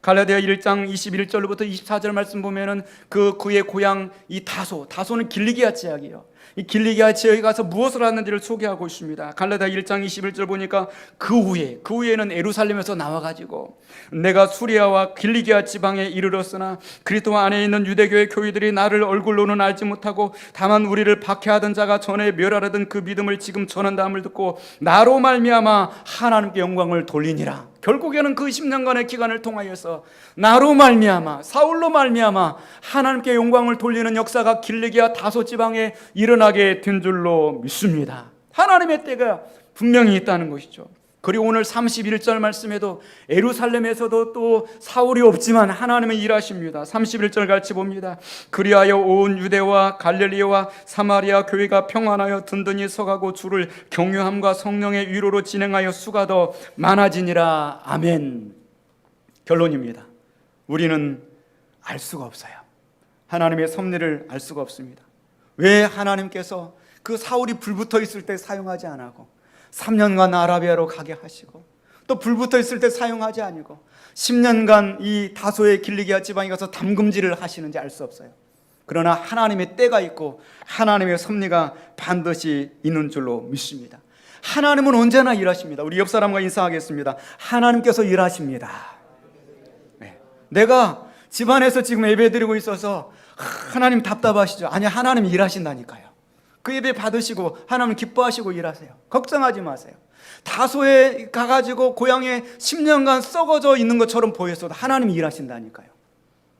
S5: 갈라디아 1장 21절부터 24절 말씀 보면은 그의 고향 이 다소는 길리기아 지역이에요. 이 길리기아 지역에 가서 무엇을 하는지를 소개하고 있습니다. 갈라디아 1장 21절 보니까 그 후에는 예루살렘에서 나와가지고 내가 수리아와 길리기아 지방에 이르렀으나 그리스도 안에 있는 유대교의 교회들이 나를 얼굴로는 알지 못하고 다만 우리를 박해하던 자가 전에 멸하려던 그 믿음을 지금 전한다함을 듣고 나로 말미암아 하나님께 영광을 돌리니라. 결국에는 그 10년간의 기간을 통하여서 나로 말미암아 사울로 말미암아 하나님께 영광을 돌리는 역사가 길리기아 다소 지방에 일어나게 된 줄로 믿습니다. 하나님의 때가 분명히 있다는 것이죠. 그리고 오늘 31절 말씀에도 예루살렘에서도 또 사울이 없지만 하나님은 일하십니다. 31절 같이 봅니다. 그리하여 온 유대와 갈릴리와 사마리아 교회가 평안하여 든든히 서가고 주를 경유함과 성령의 위로로 진행하여 수가 더 많아지니라. 아멘. 결론입니다. 우리는 알 수가 없어요. 하나님의 섭리를 알 수가 없습니다. 왜 하나님께서 그 사울이 불붙어 있을 때 사용하지 않고 3년간 아라비아로 가게 하시고 또 불붙어 있을 때 사용하지 아니고 10년간 이 다소의 길리기아 지방에 가서 담금질을 하시는지 알 수 없어요. 그러나 하나님의 때가 있고 하나님의 섭리가 반드시 있는 줄로 믿습니다. 하나님은 언제나 일하십니다. 우리 옆 사람과 인사하겠습니다. 하나님께서 일하십니다. 네. 내가 집안에서 지금 예배드리고 있어서 하나님 답답하시죠? 아니, 하나님 일하신다니까요. 그 예배 받으시고 하나님 기뻐하시고 일하세요. 걱정하지 마세요. 다소에 가가지고 고향에 10년간 썩어져 있는 것처럼 보였어도 하나님이 일하신다니까요.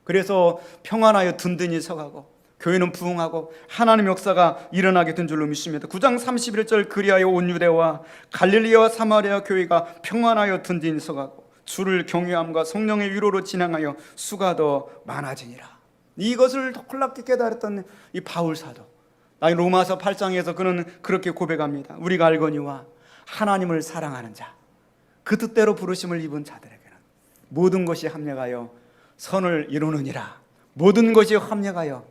S5: 그래서 평안하여 든든히 서가고 교회는 부흥하고 하나님 역사가 일어나게 된 줄로 믿습니다. 9장 31절 그리하여 온 유대와 갈릴리와 사마리아 교회가 평안하여 든든히 서가고 주를 경외함과 성령의 위로로 진행하여 수가 더 많아지니라. 이것을 홀랍게 깨달았던 이 바울 사도, 로마서 8장에서 그는 그렇게 고백합니다. 우리가 알거니와 하나님을 사랑하는 자, 그 뜻대로 부르심을 입은 자들에게는 모든 것이 합력하여 선을 이루느니라. 모든 것이 합력하여,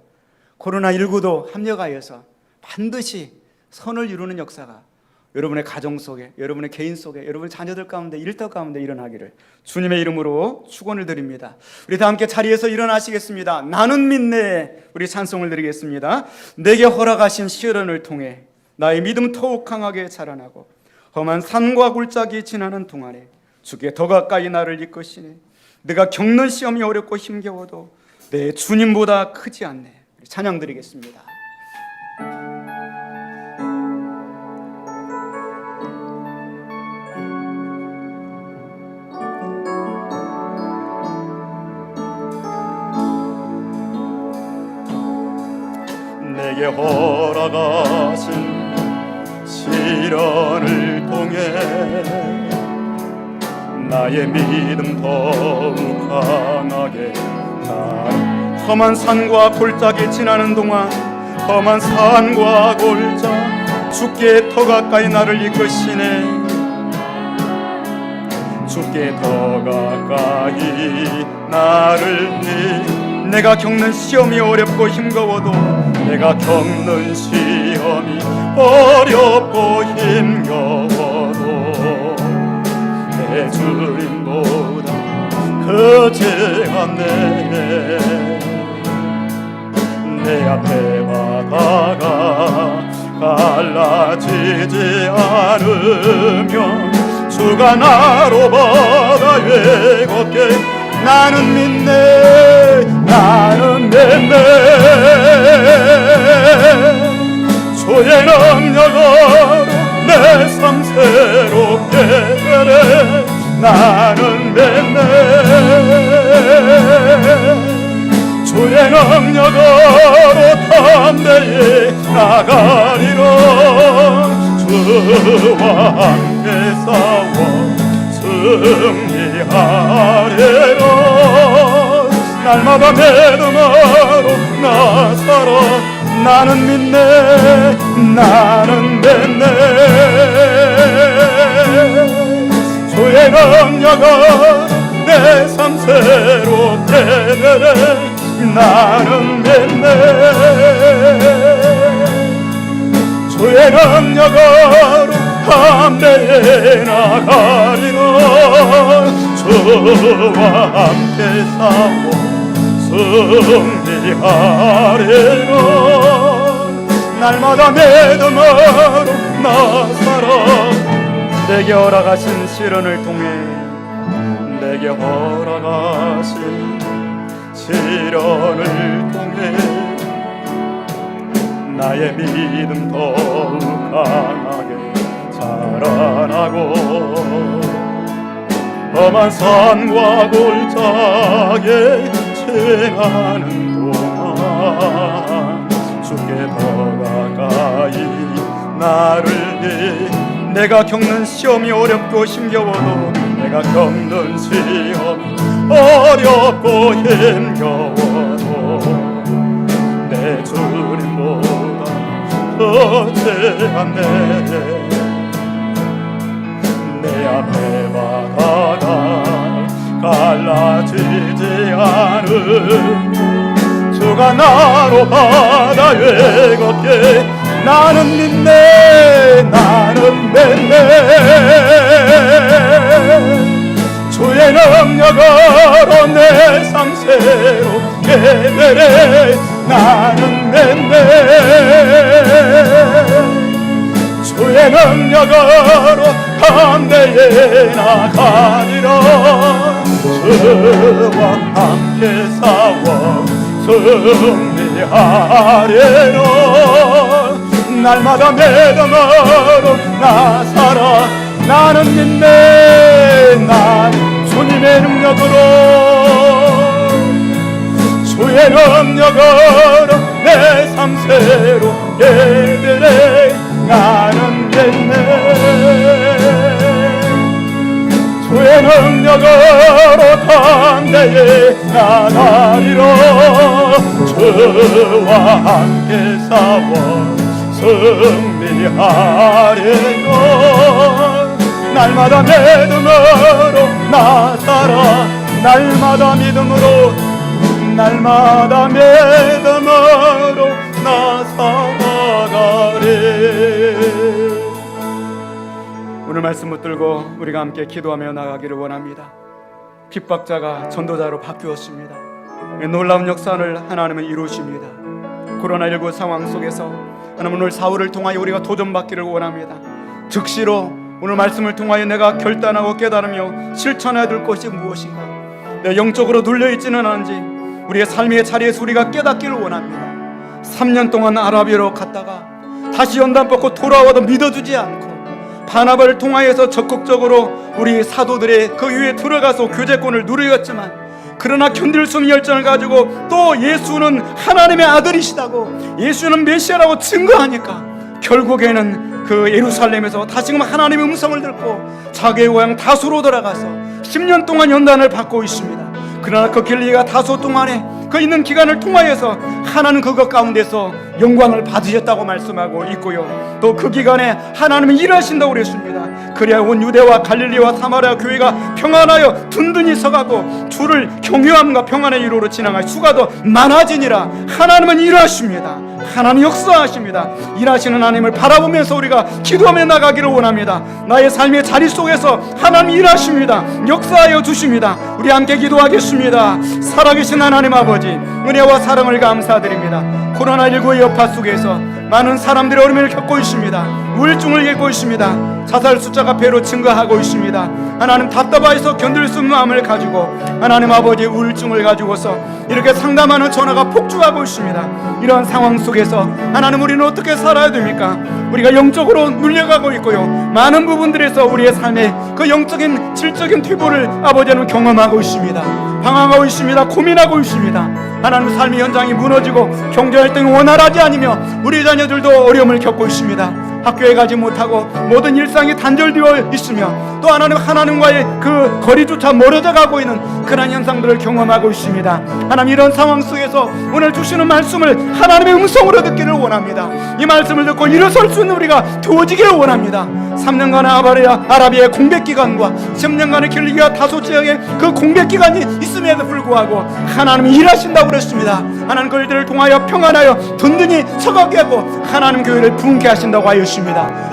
S5: 코로나19도 합력하여서 반드시 선을 이루는 역사가 여러분의 가정 속에, 여러분의 개인 속에, 여러분의 자녀들 가운데, 일터 가운데 일어나기를 주님의 이름으로 축원을 드립니다. 우리 다 함께 자리에서 일어나시겠습니다. 나는 믿네. 우리 찬송을 드리겠습니다. 내게 허락하신 시련을 통해 나의 믿음 더욱 강하게 자라나고 험한 산과 골짜기 지나는 동안에 주께 더 가까이 나를 이끄시네. 내가 겪는 시험이 어렵고 힘겨워도 내 주님보다 크지 않네. 우리 찬양 드리겠습니다.
S2: 내게 허락하신 시련을 통해 나의 믿음 더욱 강하게 험한 산과 골짜기 지나는 동안 험한 산과 골짜 주께 더 가까이 나를 이끄시네. 주께 더 가까이 나를 내가 겪는 시험이 어렵고 힘겨워도 내가 겪는 시험이 어렵고 힘겨워도 내 내 주님보다 거제하네. 내 앞에 바다가 갈라지지 않으면 주가 나로 바다에 걷게. 나는 믿네, 나는 믿네. 주의 능력으로 내 삶 새롭게 되네. 나는 믿네. 주의 능력으로 담대히 나가리라. 주와 함께 싸워 승리하리라. 날마다 믿음으로 나 살아. 나는 믿네, 나는 믿네. 주의 능력으로 내 삶 새롭게 되네. 나는 믿네. 주의 능력으로 담대히 나가리라. 주와 함께 싸워 승리하리라. 날마다 믿음으로 나 살아. 내게 허락하신 시련을 통해, 내게 허락하신 시련을 통해 나의 믿음 더욱 강하게 자라나고, 험한 산과 골짜기에 지나는 동안 주께 더 가까이 나를 내가 겪는 시험이 어렵고 힘겨워도, 내가 겪는 시험이 어렵고 힘겨워도 내 주님보다 거대하네. 내 앞에 바다가 갈라지지 않으면 주가 나로 바다에 걷게. 나는 믿네, 나는 믿네. 주의 능력으로 내 삶 새롭게 되네. 나는 믿네. 주의 능력으로 담대히 나가리라. 주와 함께 싸워 승리하리라. 날마다 믿음으로 나 살아. 나는 믿네, 난 주님의 능력으로, 주의 능력으로 내 삶 새롭게 되네. 나는 믿네. 주의 능력으로 담대히 나가리라. 주와 함께 싸워 승리하리라. 날마다 믿음으로 나 살아. 날마다 믿음으로, 날마다 믿음으로 나 살아가리. 오늘 말씀 붙들고 우리가 함께 기도하며 나가기를 원합니다. 핍박자가 전도자로 바뀌었습니다. 놀라운 역사를 하나님은 이루십니다. 코로나19 상황 속에서 하나님 오늘 사울을 통하여 우리가 도전받기를 원합니다. 즉시로 오늘 말씀을 통하여 내가 결단하고 깨달으며 실천해야 될 것이 무엇인가, 내 영적으로 눌려있지는 않은지 우리의 삶의 자리에서 우리가 깨닫기를 원합니다. 3년 동안 아라비아로 갔다가 다시 연단 받고 돌아와도 믿어주지 않고 바나바를 통하여서 적극적으로 우리 사도들의 그 위에 들어가서 교제권을 누리었지만, 그러나 견딜 수 없는 열정을 가지고 또 예수는 하나님의 아들이시다고, 예수는 메시아라고 증거하니까 결국에는 그 예루살렘에서 다시금 하나님의 음성을 듣고 자기의 고향 다소로 돌아가서 10년 동안 연단을 받고 있습니다. 그러나 그 길리가 다소 동안에 그 있는 기간을 통하여서 하나님 그것 가운데서 영광을 받으셨다고 말씀하고 있고요. 또 그 기간에 하나님은 일하신다고 그랬습니다. 그래야 온 유대와 갈릴리와 사마리아 교회가 평안하여 든든히 서가고 주를 경외함과 평안의 이로로 지나갈 수가 더 많아지니라. 하나님은 일하십니다.
S5: 하나님 역사하십니다. 일하시는 하나님을 바라보면서 우리가 기도하며 나가기를 원합니다. 나의 삶의 자리 속에서 하나님 일하십니다. 역사하여 주십니다. 우리 함께 기도하겠습니다. 살아계신 하나님 아버지, 은혜와 사랑을 감사드립니다. 코로나19의 여파 속에서 많은 사람들이 어려움을 겪고 있습니다. 우울증을 겪고 있습니다. 자살 숫자가 배로 증가하고 있습니다. 하나님, 답답해서 견딜 수 없는 마음을 가지고 하나님 아버지 우울증을 가지고서 이렇게 상담하는 전화가 폭주하고 있습니다. 이런 상황 속에서 하나님, 우리는 어떻게 살아야 됩니까? 우리가 영적으로 눌려가고 있고요, 많은 부분들에서 우리의 삶의 그 영적인 질적인 퇴보를 아버지는 경험하고 있습니다. 방황하고 있습니다. 고민하고 있습니다. 하나님, 삶의 현장이 무너지고 경제활동이 원활하지 않으며 우리 자녀들도 어려움을 겪고 있습니다. 학교에 가지 못하고 모든 일상이 단절되어 있으며 또 하나님과의 그 거리조차 멀어져 가고 있는 그런 현상들을 경험하고 있습니다. 하나님, 이런 상황 속에서 오늘 주시는 말씀을 하나님의 음성으로 듣기를 원합니다. 이 말씀을 듣고 일어설 수 있는 우리가 되어지기를 원합니다. 3년간의 아라비아의 공백기간과 10년간의 길리기와 다소 지역의 그 공백기간이 있음에도 불구하고 하나님이 일하신다고 그랬습니다. 하나님, 그들을 통하여 평안하여 든든히 서가게 하고 하나님 교회를 부흥케 하신다고 하였습니다.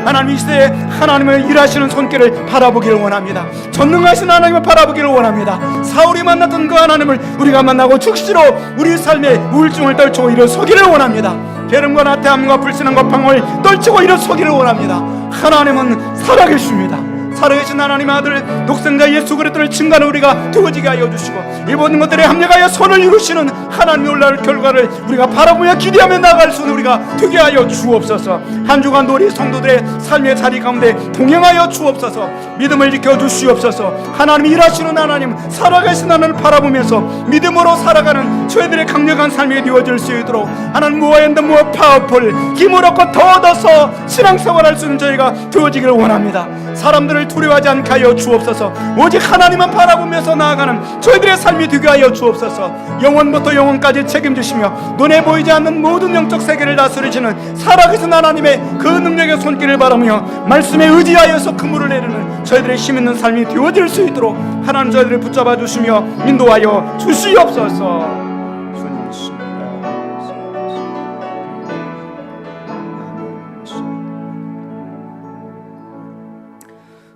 S5: 하나님, 이 시대에 하나님의 일하시는 손길을 바라보기를 원합니다. 전능하신 하나님을 바라보기를 원합니다. 사울이 만났던 그 하나님을 우리가 만나고 즉시로 우리 삶의 우울증을 떨치고 일어서기를 원합니다. 게으름과 나태함과 불신함과 방황을 떨치고 일어서기를 원합니다. 하나님은 살아계십니다. 살아계신 하나님의 아들 독생자 예수 그리스도를 증거하는 우리가 되어지게 하여 주시고 이 모든 것들에 합력하여 선을 이루시는 하나님의 올라올 결과를 우리가 바라보며 기대하며 나갈 수 있는 우리가 되게 하여 주옵소서. 한 주간도 우리 성도들의 삶의 자리 가운데 동행하여 주옵소서. 믿음을 지켜 주시옵소서. 하나님이 일하시는 하나님, 살아계신 하나님을 바라보면서 믿음으로 살아가는 저희들의 강력한 삶이 되어질 수 있도록 하나님, more and more powerful, 힘을 얻고 더 얻어서 신앙생활할 수 있는 저희가 되어지기를 원합니다. 사람들을 두려워하지 않게 하여 주옵소서. 오직 하나님만 바라보면서 나아가는 저희들의 삶이 되게 하여 주옵소서. 영원부터 영원까지 책임지시며 눈에 보이지 않는 모든 영적 세계를 다스리시는 살아계신 하나님의 그 능력의 손길을 바라며 말씀에 의지하여서 그물을 내리는 저희들의 힘 있는 삶이 되어질 수 있도록 하나님, 저희들을 붙잡아 주시며 인도하여 주시옵소서.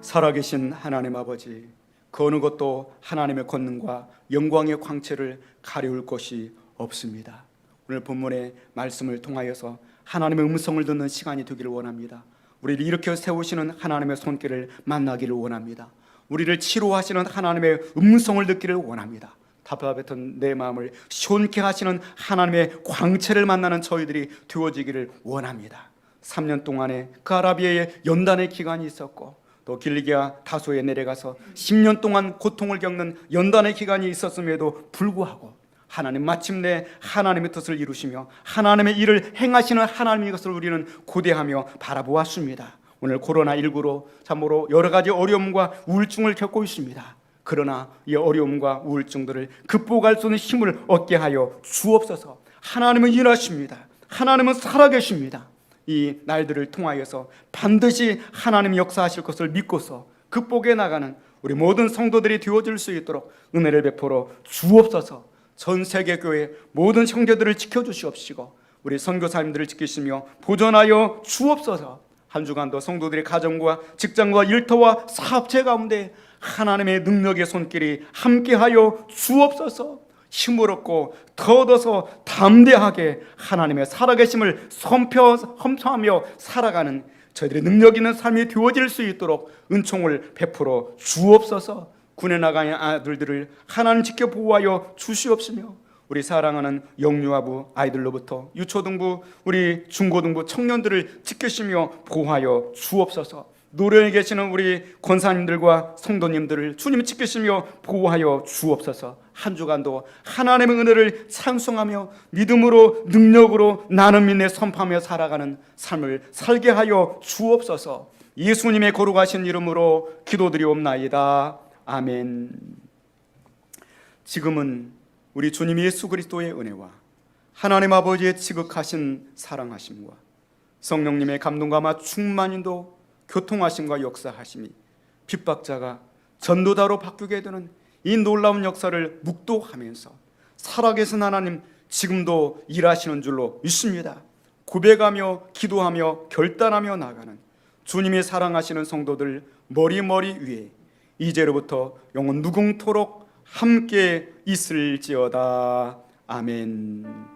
S5: 살아계신 하나님 아버지, 그 어느 것도 하나님의 권능과 영광의 광채를 가려울 것이 없습니다. 오늘 본문의 말씀을 통하여서 하나님의 음성을 듣는 시간이 되기를 원합니다. 우리를 일으켜 세우시는 하나님의 손길을 만나기를 원합니다. 우리를 치료하시는 하나님의 음성을 듣기를 원합니다. 답답했던 내 마음을 시원케 하시는 하나님의 광채를 만나는 저희들이 되어지기를 원합니다. 3년 동안의 그 아라비아의 연단의 기간이 있었고 또 길리기아 다소에 내려가서 10년 동안 고통을 겪는 연단의 기간이 있었음에도 불구하고 하나님, 마침내 하나님의 뜻을 이루시며 하나님의 일을 행하시는 하나님의 것을 우리는 고대하며 바라보았습니다. 오늘 코로나19로 참으로 여러 가지 어려움과 우울증을 겪고 있습니다. 그러나 이 어려움과 우울증들을 극복할 수 있는 힘을 얻게 하여 주옵소서. 하나님은 일하십니다. 하나님은 살아계십니다. 이 날들을 통하여서 반드시 하나님이 역사하실 것을 믿고서 극복해 나가는 우리 모든 성도들이 되어질 수 있도록 은혜를 베풀어 주옵소서. 전 세계 교회 모든 형제들을 지켜주시옵시고 우리 선교사님들을 지키시며 보존하여 주옵소서. 한 주간도 성도들의 가정과 직장과 일터와 사업체 가운데 하나님의 능력의 손길이 함께하여 주옵소서. 힘을 얻고 더 얻어서 담대하게 하나님의 살아계심을 선포하며 살아가는 저희들의 능력 있는 삶이 되어질 수 있도록 은총을 베풀어 주옵소서. 군에 나가는 아들들을 하나님 지켜 보호하여 주시옵시며 우리 사랑하는 영유아부 아이들로부터 유초등부, 우리 중고등부 청년들을 지키시며 보호하여 주옵소서. 노련에 계시는 우리 권사님들과 성도님들을 주님 지키시며 보호하여 주옵소서. 한 주간도 하나님의 은혜를 찬송하며 믿음으로 능력으로 나는 믿네 선포하며 살아가는 삶을 살게 하여 주옵소서. 예수님의 거룩하신 이름으로 기도드리옵나이다. 아멘. 지금은 우리 주님 예수 그리스도의 은혜와 하나님 아버지의 지극하신 사랑하심과 성령님의 감동과 충만인도 교통하심과 역사하심이 핍박자가 전도자로 바꾸게 되는 이 놀라운 역사를 묵도하면서 살아계신 하나님 지금도 일하시는 줄로 믿습니다.
S2: 고백하며 기도하며 결단하며 나가는 주님이 사랑하시는 성도들 머리머리 위에 이제로부터 영원 무궁토록 함께 있을지어다. 아멘.